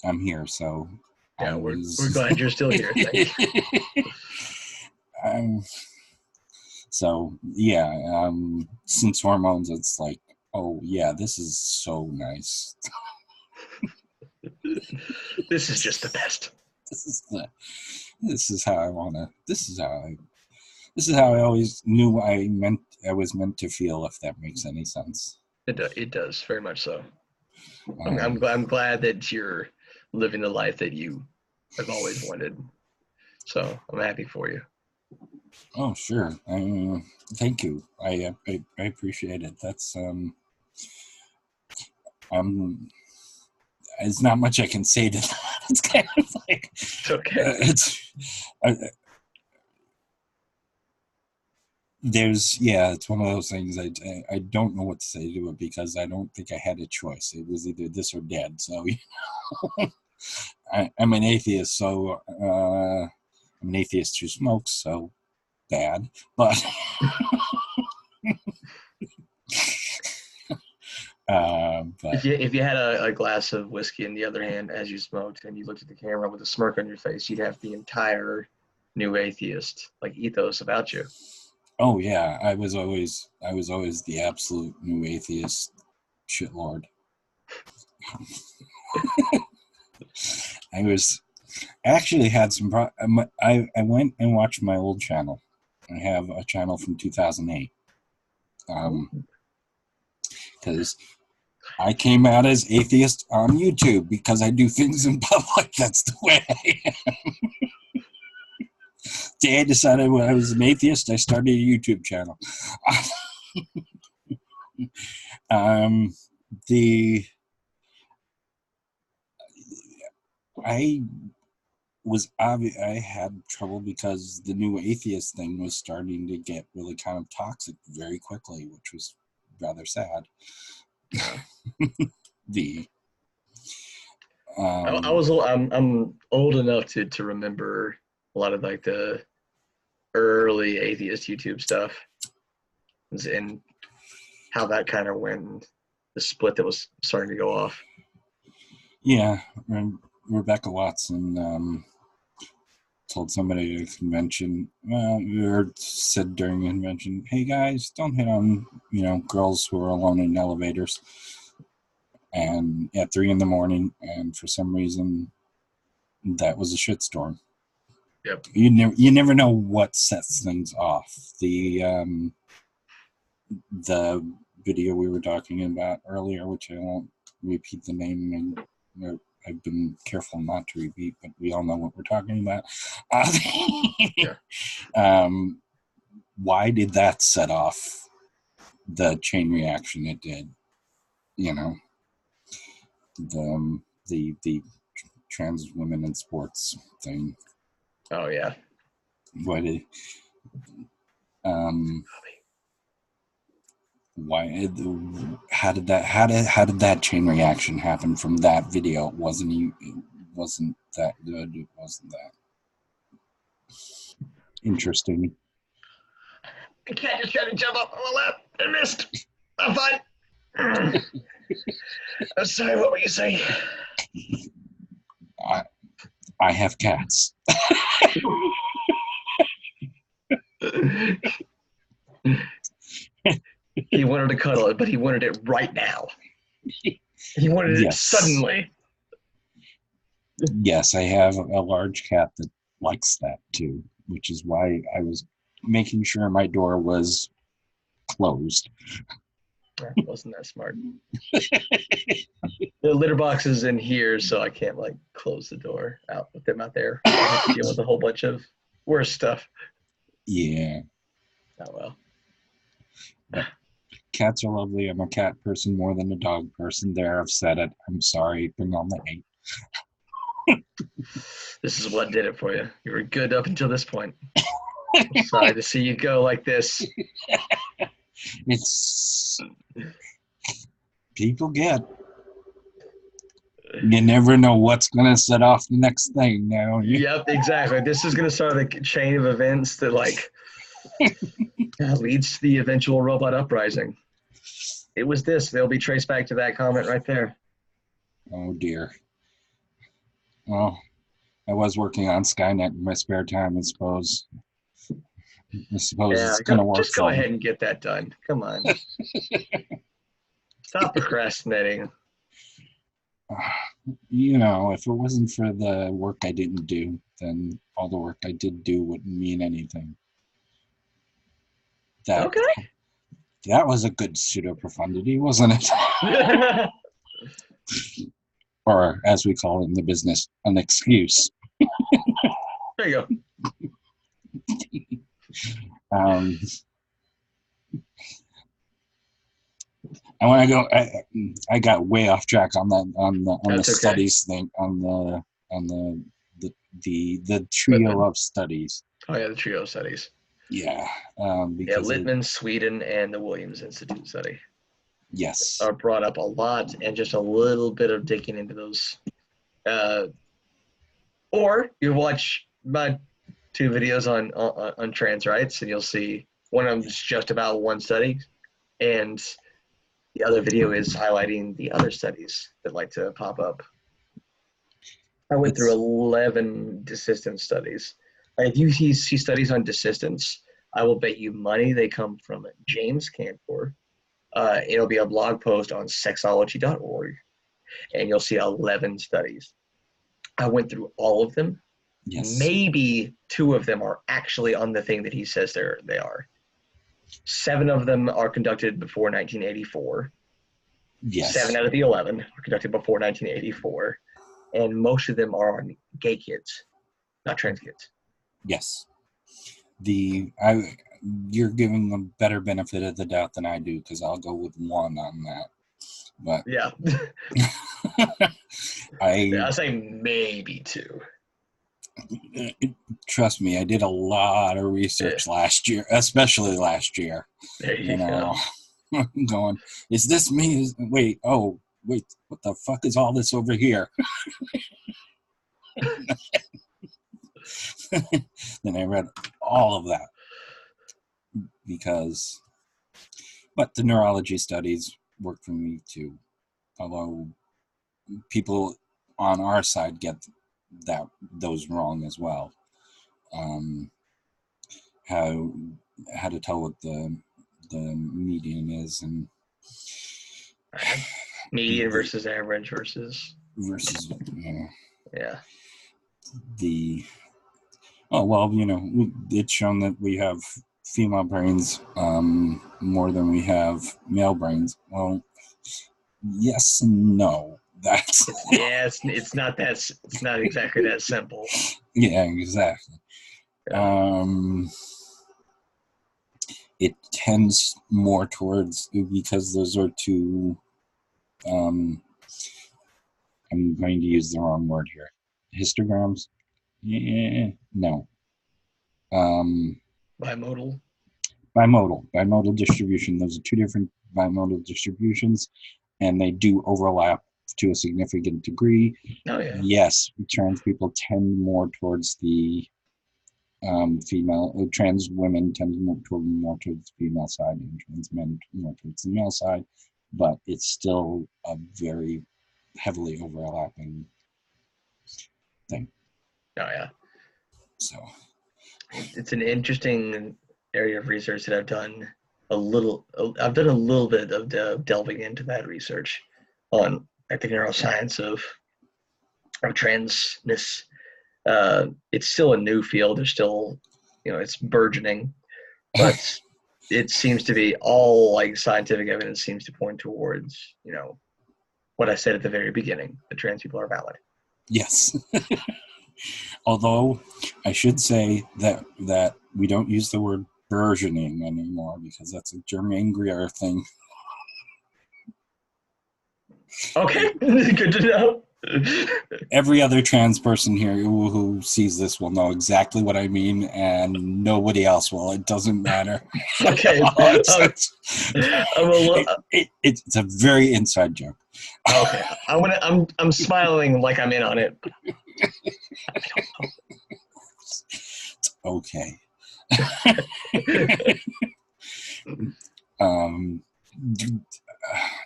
I'm here, so
yeah, we're glad you're still here. Thank you.
So yeah, since hormones, it's oh yeah, this is so nice.
This is just the best.
This is how I wanna. This is how I always knew I was meant to feel. If that makes any sense.
It does very much so. I'm glad that you're living the life that you have always wanted. So I'm happy for you.
Oh sure. Thank you. I appreciate it. That's There's not much I can say to that. It's kind of
it's okay.
It's one of those things. I don't know what to say to it because I don't think I had a choice. It was either this or dead. So I'm an atheist. So I'm an atheist who smokes. So bad, but. But
if you had a glass of whiskey in the other hand as you smoked and you looked at the camera with a smirk on your face, you'd have the entire new atheist ethos about you.
Oh yeah, I was always the absolute new atheist shitlord. I actually had some I went and watched my old channel. I have a channel from 2008. Because I came out as atheist on YouTube because I do things in public. That's the way I am. The day I decided when I was an atheist, I started a YouTube channel. I had trouble because the new atheist thing was starting to get really kind of toxic very quickly, which was rather sad.
I'm old enough to remember a lot of the early atheist YouTube stuff, and how that kind of went, the split that was starting to go off.
Yeah, Rebecca Watson told somebody at a convention, or said during a convention, "Hey guys, don't hit on girls who are alone in elevators." And at 3 a.m, and for some reason, that was a shitstorm.
Yep.
You never know what sets things off. The video we were talking about earlier, which I won't repeat the name, and I've been careful not to repeat, but we all know what we're talking about.
Yeah.
Why did that set off the chain reaction it did? The trans women in sports thing.
Oh yeah.
Why did how did that chain reaction happen from that video? It wasn't that good. It wasn't that interesting.
I can't just try to jump up on the lap and missed. I'm fine. I'm sorry, what were you saying?
I have cats.
He wanted to cuddle it, but he wanted it right now. He wanted it suddenly.
Yes, I have a large cat that likes that too, which is why I was making sure my door was closed.
Wasn't that smart? The litter box is in here, so I can't close the door out with them out there. I have to deal with a whole bunch of worse stuff.
Yeah.
Oh well.
But cats are lovely. I'm a cat person more than a dog person. There, I've said it. I'm sorry. Bring on the hate.
This is what did it for you. You were good up until this point. I'm sorry to see you go like this.
It's people get. You never know what's going to set off the next thing now.
Yep, exactly. This is going to start a chain of events that leads to the eventual robot uprising. It was this. They'll be traced back to that comment right there.
Oh dear. Well, I was working on Skynet in my spare time, I suppose. It's going to work.
Just go ahead and get that done. Come on. Stop procrastinating.
If it wasn't for the work I didn't do, then all the work I did do wouldn't mean anything. That was a good pseudo-profundity, wasn't it? Or, as we call it in the business, an excuse.
There you
go. I want to go. I got way off track on the studies thing, on the trio of studies.
Oh yeah, the trio of studies.
Yeah.
Littman, Sweden, and the Williams Institute study.
Yes.
Are brought up a lot, and just a little bit of digging into those. Or you watch my 2 videos on trans rights, and you'll see one of them's just about one study, and the other video is highlighting the other studies that like to pop up. I went through 11 desistance studies. If you see studies on desistance, I will bet you money they come from James Cantor. It'll be a blog post on sexology.org, and you'll see 11 studies. I went through all of them. Yes. Maybe 2 of them are actually on the thing that he says they are. 7 of them are conducted before 1984.
Yes.
7 out of the 11 are conducted before 1984. And most of them are on gay kids, not trans kids.
Yes. You're giving a better benefit of the doubt than I do, because I'll go with 1 on that. But
yeah. I say maybe 2.
Trust me, I did a lot of research last year, especially last year.
There you go.
Going, is this me? Wait, what the fuck is all this over here? Then I read all of that, because But the neurology studies work for me too. Although people on our side get those wrong as well. How to tell what the median is, and
median versus average versus
yeah. It's shown that we have female brains more than we have male brains. Well, yes and no. That's
it's not exactly that simple.
Yeah, exactly. It tends more towards, because those are two, I'm going to use the wrong word here, histograms. No. Bimodal distribution. Those are two different bimodal distributions, and they do overlap to a significant degree.
Oh yeah.
Yes, trans people tend more towards the trans women tend more towards the female side, and trans men more towards the male side, but it's still a very heavily overlapping thing.
Oh yeah.
So
it's an interesting area of research that I've done a little bit of delving into that research on the neuroscience of transness. It's still a new field. There's still, it's burgeoning, but it seems to be all like scientific evidence seems to point towards, what I said at the very beginning, that trans people are valid.
Yes. Although I should say that we don't use the word burgeoning anymore, because that's a Germaine Greer thing.
Okay, good to know.
Every other trans person here who sees this will know exactly what I mean, and nobody else will. It doesn't matter.
Okay.
It's a very inside joke.
Okay, I'm smiling like I'm in on it. I don't know.
It's okay.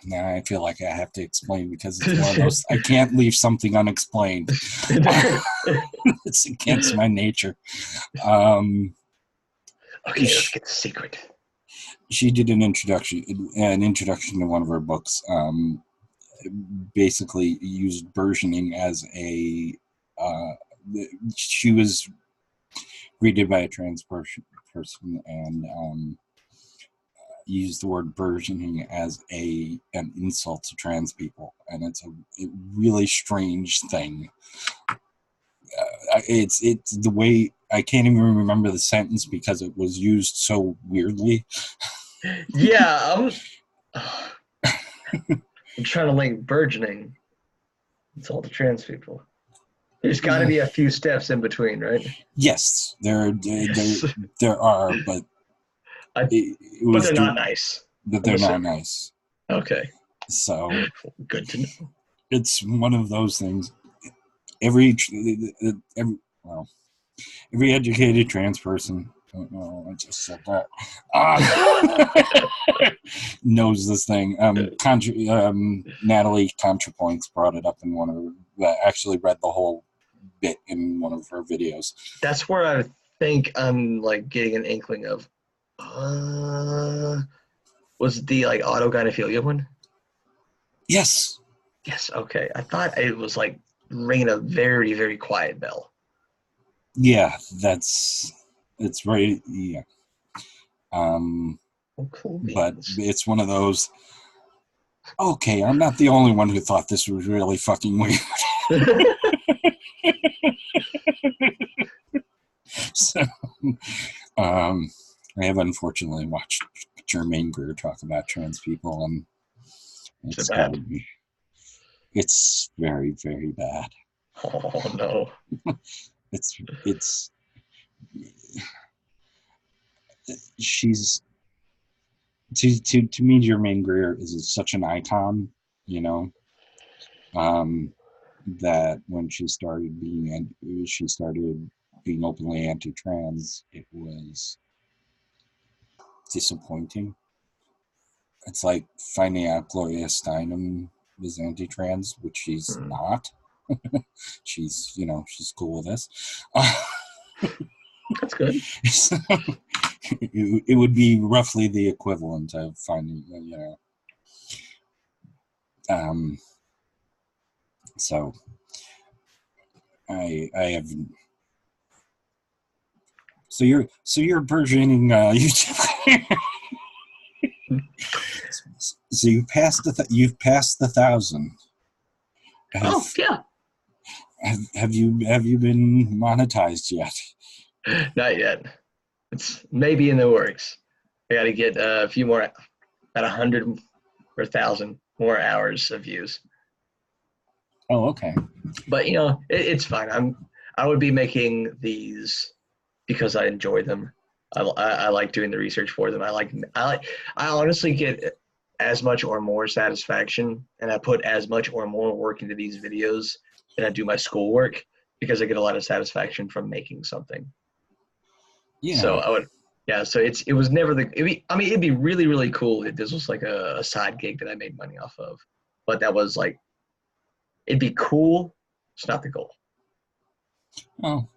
Now I feel like I have to explain, because it's one of those, I can't leave something unexplained. It's against my nature.
Okay, let's get the secret.
She did an introduction to one of her books. Basically used burgeoning as a she was read by a trans person and used the word burgeoning as an insult to trans people, and it's a really strange thing. It's the way, I can't even remember the sentence because it was used so weirdly.
Yeah, I'm trying to link burgeoning. It's all the trans people. There's got to be a few steps in between, right?
Yes, there are, but
they're not nice.
But they're not nice.
Okay.
So
good to know.
It's one of those things. Every educated trans person, I just said that, knows this thing. Natalie ContraPoints brought it up in one of actually read the whole bit in one of her videos.
That's where I think I'm like getting an inkling of. Was the like autogynephilia one?
Yes.
Yes. Okay. I thought it was like ringing a very, very quiet bell.
Yeah, it's right. Yeah.
Cool.
But it's one of those. Okay, I'm not the only one who thought this was really fucking weird. So, I have unfortunately watched Germaine Greer talk about trans people, and it's it's very, very bad.
Oh no.
She's to me, Germaine Greer is such an icon, that when she started being openly anti-trans, it was disappointing. it's like finding out Gloria Steinem is anti-trans, which she's not. She's, she's cool with this.
That's good.
So, it would be roughly the equivalent of finding, so I have. So you're burgeoning YouTube. So you've passed the 1,000.
Yeah.
Have you been monetized yet?
Not yet. It's maybe in the works. I got to get a few more, about 100 or 1,000 more hours of views.
Oh, okay.
But it's fine. I would be making these because I enjoy them. I like doing the research for them. I honestly get as much or more satisfaction, and I put as much or more work into these videos than I do my schoolwork, because I get a lot of satisfaction from making something.
Yeah.
So it was never it'd be really, really cool if this was like a side gig that I made money off of. But that was like, it'd be cool. It's not the goal.
Oh,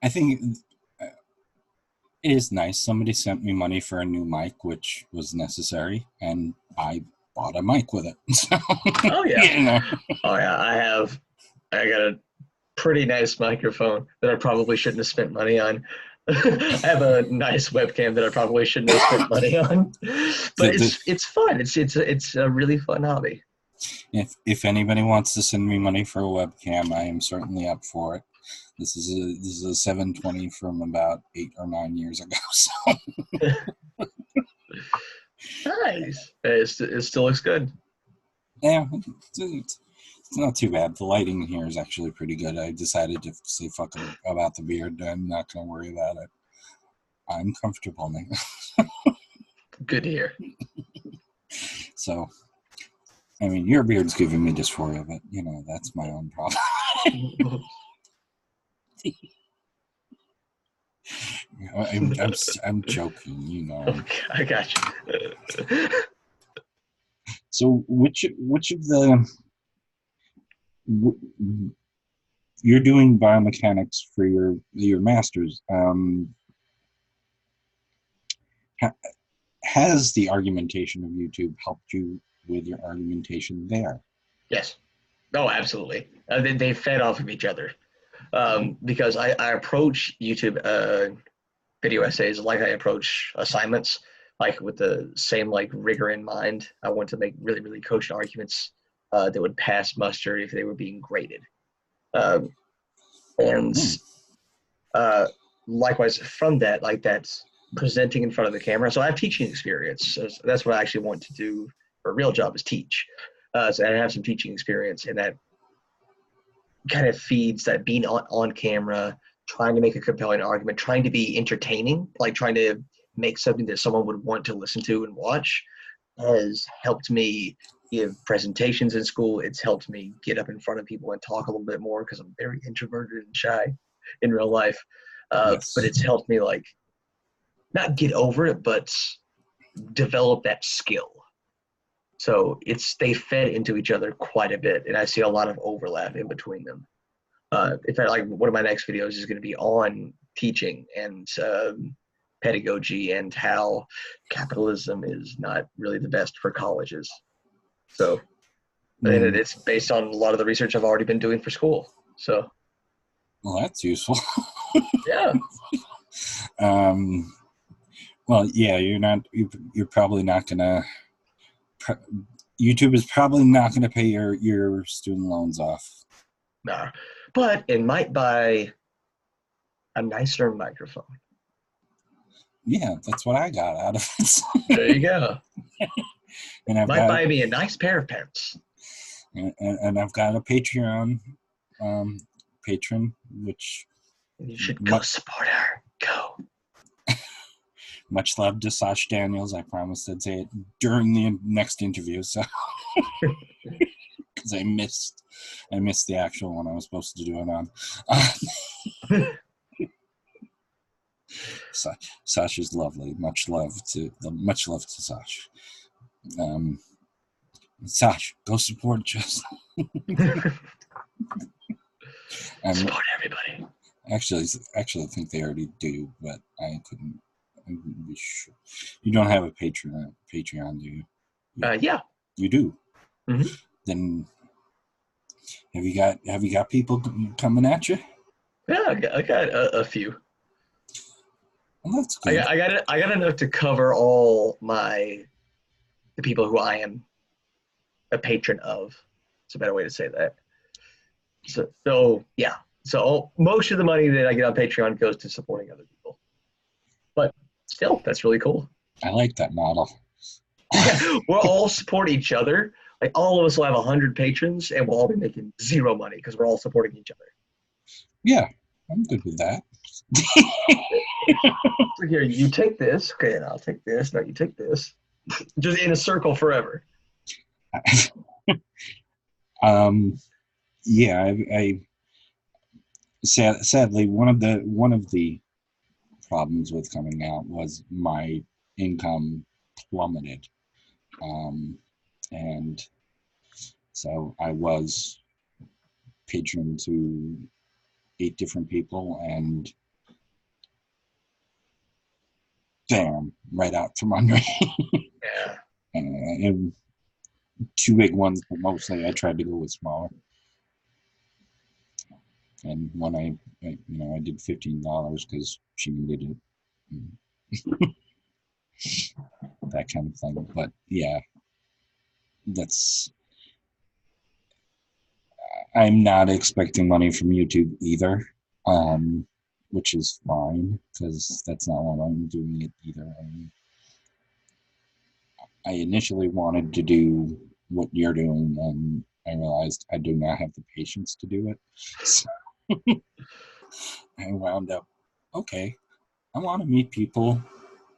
I think it is nice. Somebody sent me money for a new mic, which was necessary, and I bought a mic with it. So,
oh yeah. Oh yeah. I got a pretty nice microphone that I probably shouldn't have spent money on. I have a nice webcam that I probably shouldn't have spent money on. But it's fun. It's a really fun hobby.
If anybody wants to send me money for a webcam, I am certainly up for it. This is a 720 from about 8 or 9 years ago. So.
Nice. It still looks good.
Yeah, it's not too bad. The lighting here is actually pretty good. I decided to say fuck about the beard. I'm not going to worry about it. I'm comfortable now.
Good to hear.
So, I mean, your beard's giving me dysphoria, but, that's my own problem. I'm joking,
Okay, I got you.
So, which of the you're doing biomechanics for your master's? Has the argumentation of YouTube helped you with your argumentation there?
Yes. Oh, absolutely. They fed off of each other. Because I approach YouTube video essays like I approach assignments, like with the same rigor in mind. I want to make really, really cogent arguments that would pass muster if they were being graded. And likewise from that, that's presenting in front of the camera. So I have teaching experience. So that's what I actually want to do for a real job, is teach. So I have some teaching experience, and that kind of feeds that being on camera, trying to make a compelling argument, trying to be entertaining, trying to make something that someone would want to listen to and watch, has helped me give presentations in school. It's helped me get up in front of people and talk a little bit more, because I'm very introverted and shy in real life.
Yes.
But it's helped me not get over it, but develop that skill. So they fed into each other quite a bit, and I see a lot of overlap in between them. In fact, one of my next videos is going to be on teaching and pedagogy, and how capitalism is not really the best for colleges. So, and it's based on a lot of the research I've already been doing for school. So,
well, that's useful.
Yeah.
Well, yeah, you're probably not gonna. YouTube is probably not going to pay your student loans off.
Nah, but it might buy a nicer microphone.
Yeah, that's what I got out of it.
There you go.
And
might buy me a nice pair of pants.
And I've got a Patreon patron, which
you should go support her. Go.
Much love to Sash Daniels. I promised I'd say it during the next interview, so because I missed the actual one I was supposed to do it on. Sasha's lovely. Much love to Sasha. Sasha, go support Justin.
Support everybody.
Actually, I think they already do, but I couldn't be sure. You don't have a Patreon, do you?
Yeah.
You do.
Mm-hmm.
Then have you got people coming at you?
Yeah, I got a few.
Well, that's good.
I got enough to cover all the people who I am a patron of. It's a better way to say that. So yeah. So most of the money that I get on Patreon goes to supporting other people. But still, that's really cool.
I like that model.
Yeah, we'll all support each other. Like all of us will have 100 patrons, and we'll all be making zero money because we're all supporting each other.
Yeah, I'm good with that.
So here, you take this. Okay, and I'll take this. No, you take this. Just in a circle forever.
Yeah, I sadly one of the problems with coming out was my income plummeted, and so I was patron to 8 different people, and damn, right out from under.
Yeah.
And 2 big ones, but mostly I tried to go with smaller. And when I did $15 because she needed it, that kind of thing. But yeah, I'm not expecting money from YouTube either, which is fine because that's not what I'm doing it either. I initially wanted to do what you're doing, and I realized I do not have the patience to do it. So I wound up, okay, I want to meet people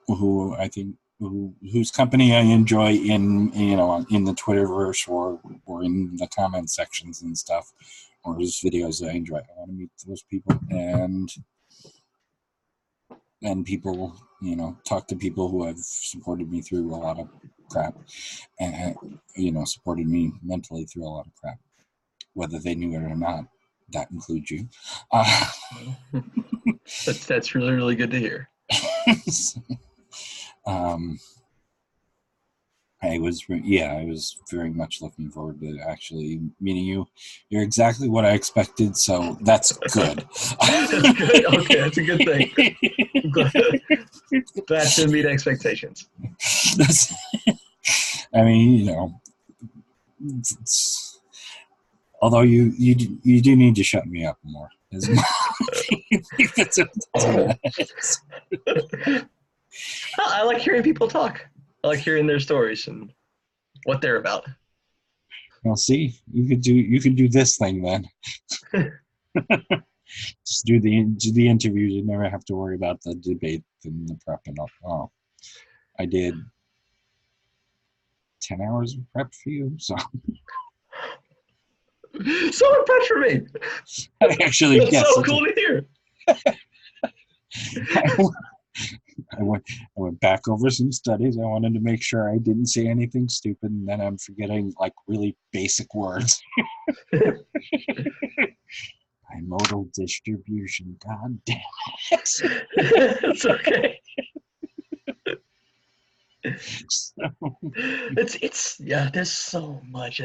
who I think whose company I enjoy in the Twitterverse or in the comment sections and stuff, or whose videos I enjoy. I want to meet those people and people, talk to people who have supported me through a lot of crap, and supported me mentally through a lot of crap, whether they knew it or not. That includes you.
That's really, really good to hear.
I was very much looking forward to actually meeting you. You're exactly what I expected, so that's good.
That's good. Okay, that's a good thing. That didn't meet expectations.
I mean, although you do need to shut me up more.
I like hearing people talk. I like hearing their stories and what they're about.
Well, see, you could do this thing then. Just do the interviews. You never have to worry about the debate and the prep and all. Oh, I did 10 hours of prep for you, so.
So much prep for me.
Actually,
that's
yes.
So cool to hear.
I went back over some studies. I wanted to make sure I didn't say anything stupid, and then I'm forgetting like really basic words. Bimodal distribution. God damn it.
It's okay. It's yeah. There's so much.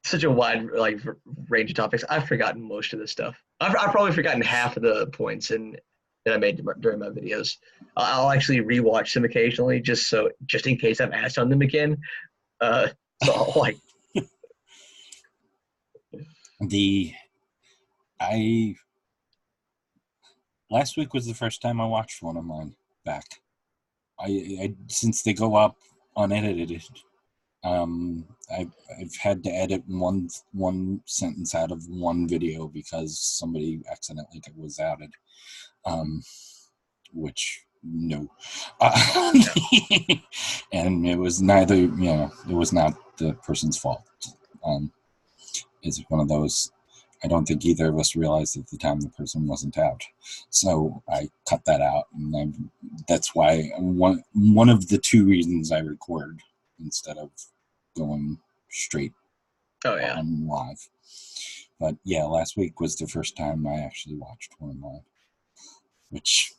Such a wide range of topics. I've forgotten most of this stuff. I've probably forgotten half of the points that I made during my videos. I'll actually rewatch them occasionally, just in case I'm asked on them again. So I'll
last week was the first time I watched one of mine back. I since they go up unedited, I've had to edit one sentence out of one video because somebody accidentally was outed, which no, and it was it was not the person's fault. It's one of those I don't think either of us realized at the time the person wasn't out. So I cut that out, and that's why one of the two reasons I record instead of going straight on live. But yeah, last week was the first time I actually watched one live, which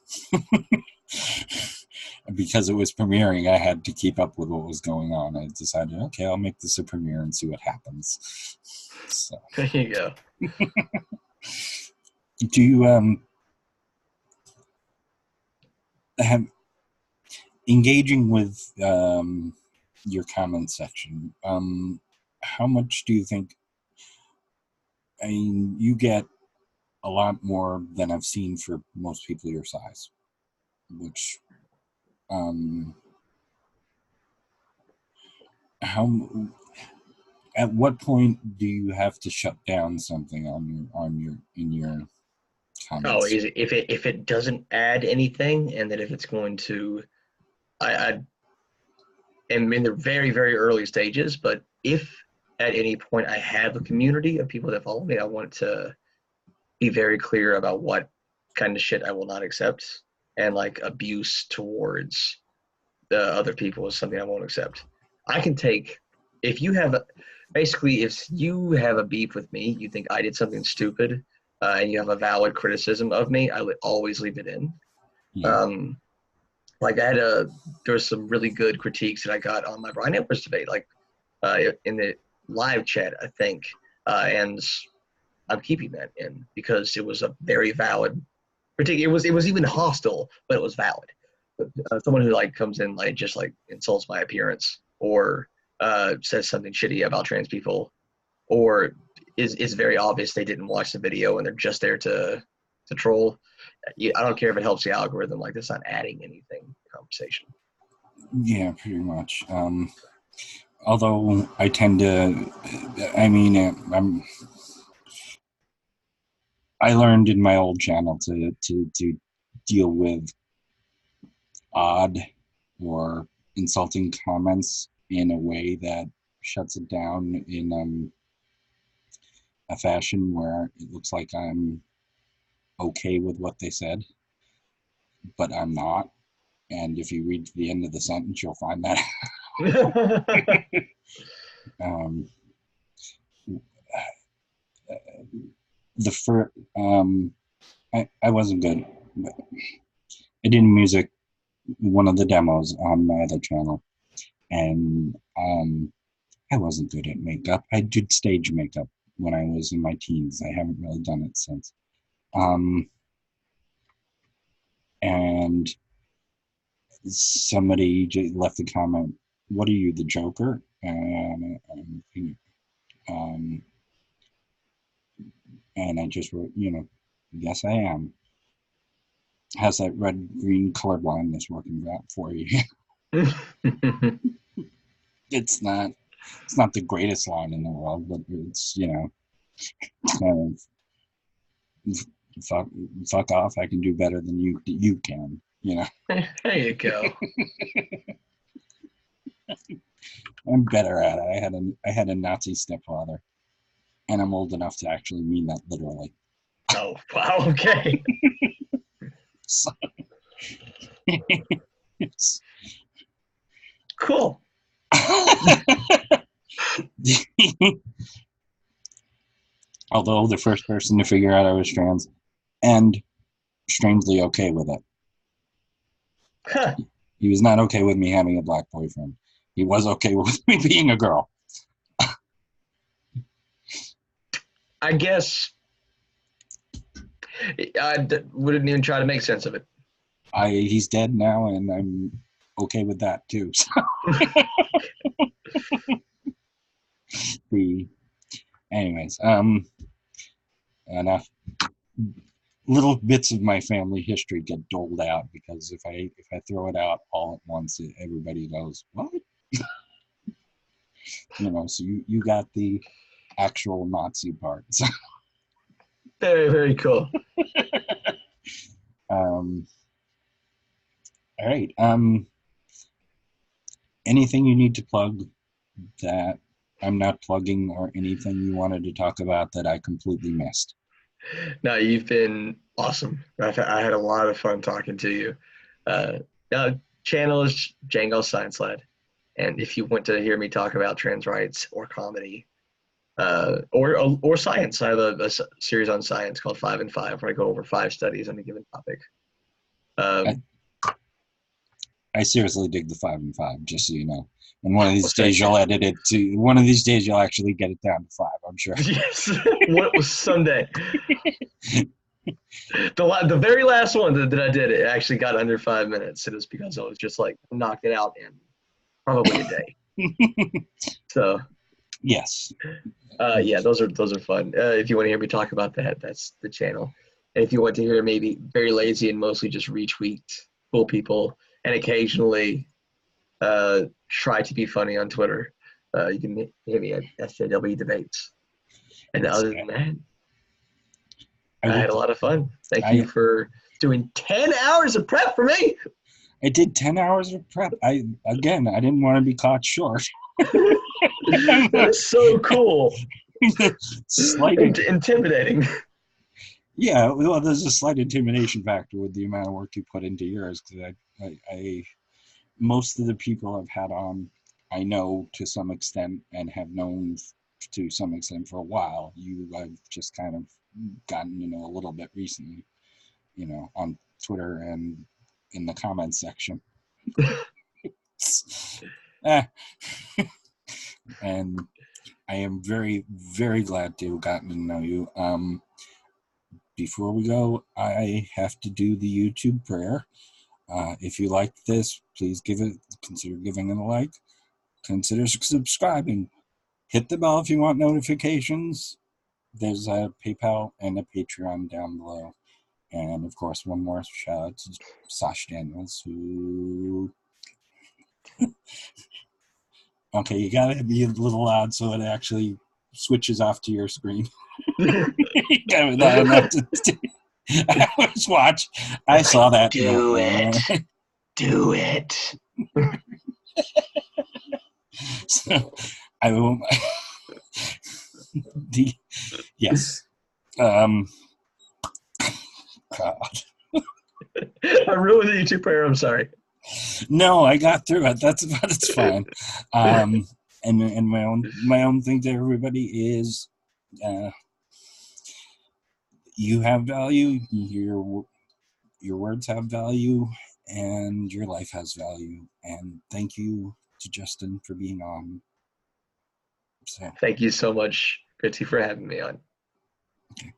because it was premiering, I had to keep up with what was going on. I decided, okay, I'll make this a premiere and see what happens. So.
There you go.
Do you have engaging with your comment section? How much do you think? I mean, you get a lot more than I've seen for most people your size, which how at what point do you have to shut down something in your comments?
Oh, easy. If it doesn't add anything, and that if it's going to, I am in the very, very early stages, but if at any point I have a community of people that follow me, I want to be very clear about what kind of shit I will not accept, and like abuse towards the other people is something I won't accept. I can take, if you have basically, if you have a beef with me, you think I did something stupid, and you have a valid criticism of me, I would always leave it in.
Yeah.
Like there was some really good critiques that I got on my Brian Edwards debate, like in the live chat, I think, and I'm keeping that in because it was a very valid critique. It was even hostile, but it was valid. But someone who like comes in like just like insults my appearance or says something shitty about trans people, or is very obvious they didn't watch the video and they're just there to troll. I don't care if it helps the algorithm. Like, that's not adding anything to the conversation.
Yeah, pretty much. Although I tend to, I mean, I learned in my old channel to deal with odd or insulting comments in a way that shuts it down in a fashion where it looks like I'm okay with what they said, but I'm not. And if you read to the end of the sentence, you'll find that. The first, I wasn't good. I did music, one of the demos on my other channel, and I wasn't good at makeup. I did stage makeup when I was in my teens. I haven't really done it since. And somebody left a comment, "What are you, the Joker?" And I just wrote, yes, I am. How's that red-green color blindness working out for you? It's not the greatest line in the world, but it's, kind of, fuck off. I can do better than you can,
There you go.
I'm better at it. I had a Nazi stepfather, and I'm old enough to actually mean that literally.
Oh, wow, okay.
So, it's
cool.
Although the first person to figure out I was trans, and strangely okay with it.
Huh.
He was not okay with me having a black boyfriend. He was okay with me being a girl.
I guess I wouldn't even try to make sense of it.
He's dead now, and I'm okay with that too. So. Anyways, enough. Little bits of my family history get doled out because if I throw it out all at once, everybody goes, what? So you got the actual Nazi part. So.
Very, very cool.
All right. Anything you need to plug that I'm not plugging or anything you wanted to talk about that I completely missed.
No, you've been awesome. I had a lot of fun talking to you. Now, channel is Jangles Science Lad. And if you want to hear me talk about trans rights or comedy or science, I have a series on science called 5 and 5 where I go over 5 studies on a given topic.
I seriously dig the 5 and 5, just so you know. And one of these
Well,
days you'll edit it to. One of these days you'll actually get it down to 5. I'm sure.
Yes, what was someday. The very last one that I did, it actually got under 5 minutes. It was because I was just like knocked it out in probably a day. So
yes.
Yeah, those are fun. If you want to hear me talk about that, that's the channel. And if you want to hear maybe very lazy and mostly just retweet cool people and occasionally try to be funny on Twitter, you can hit me at SJWdebates. And other than that, I had a lot of fun. Thank you for doing 10 hours of prep for me.
I did 10 hours of prep. I didn't want to be caught short.
That is so cool. Intimidating.
Yeah, well, there's a slight intimidation factor with the amount of work you put into yours, because I most of the people I've had on, I know to some extent and have known to some extent for a while. I've just kind of gotten to know a little bit recently, on Twitter and in the comments section. And I am very, very glad to have gotten to know you. Before we go, I have to do the YouTube prayer. If you like this, please consider giving it a like. Consider subscribing. Hit the bell if you want notifications. There's a PayPal and a Patreon down below. And of course, one more shout out to Daniels, who... Okay, you gotta be a little loud so it actually switches off to your screen. I always watch. I saw that.
Do it. Do it.
So I will. Yes. God.
I ruined the YouTube prayer. I'm sorry.
No, I got through it. It's fine. And my own thing to everybody is, you have value. Your words have value, and your life has value. And thank you to Justin for being on. So
thank you so much, Fritzy, for having me on.
Okay.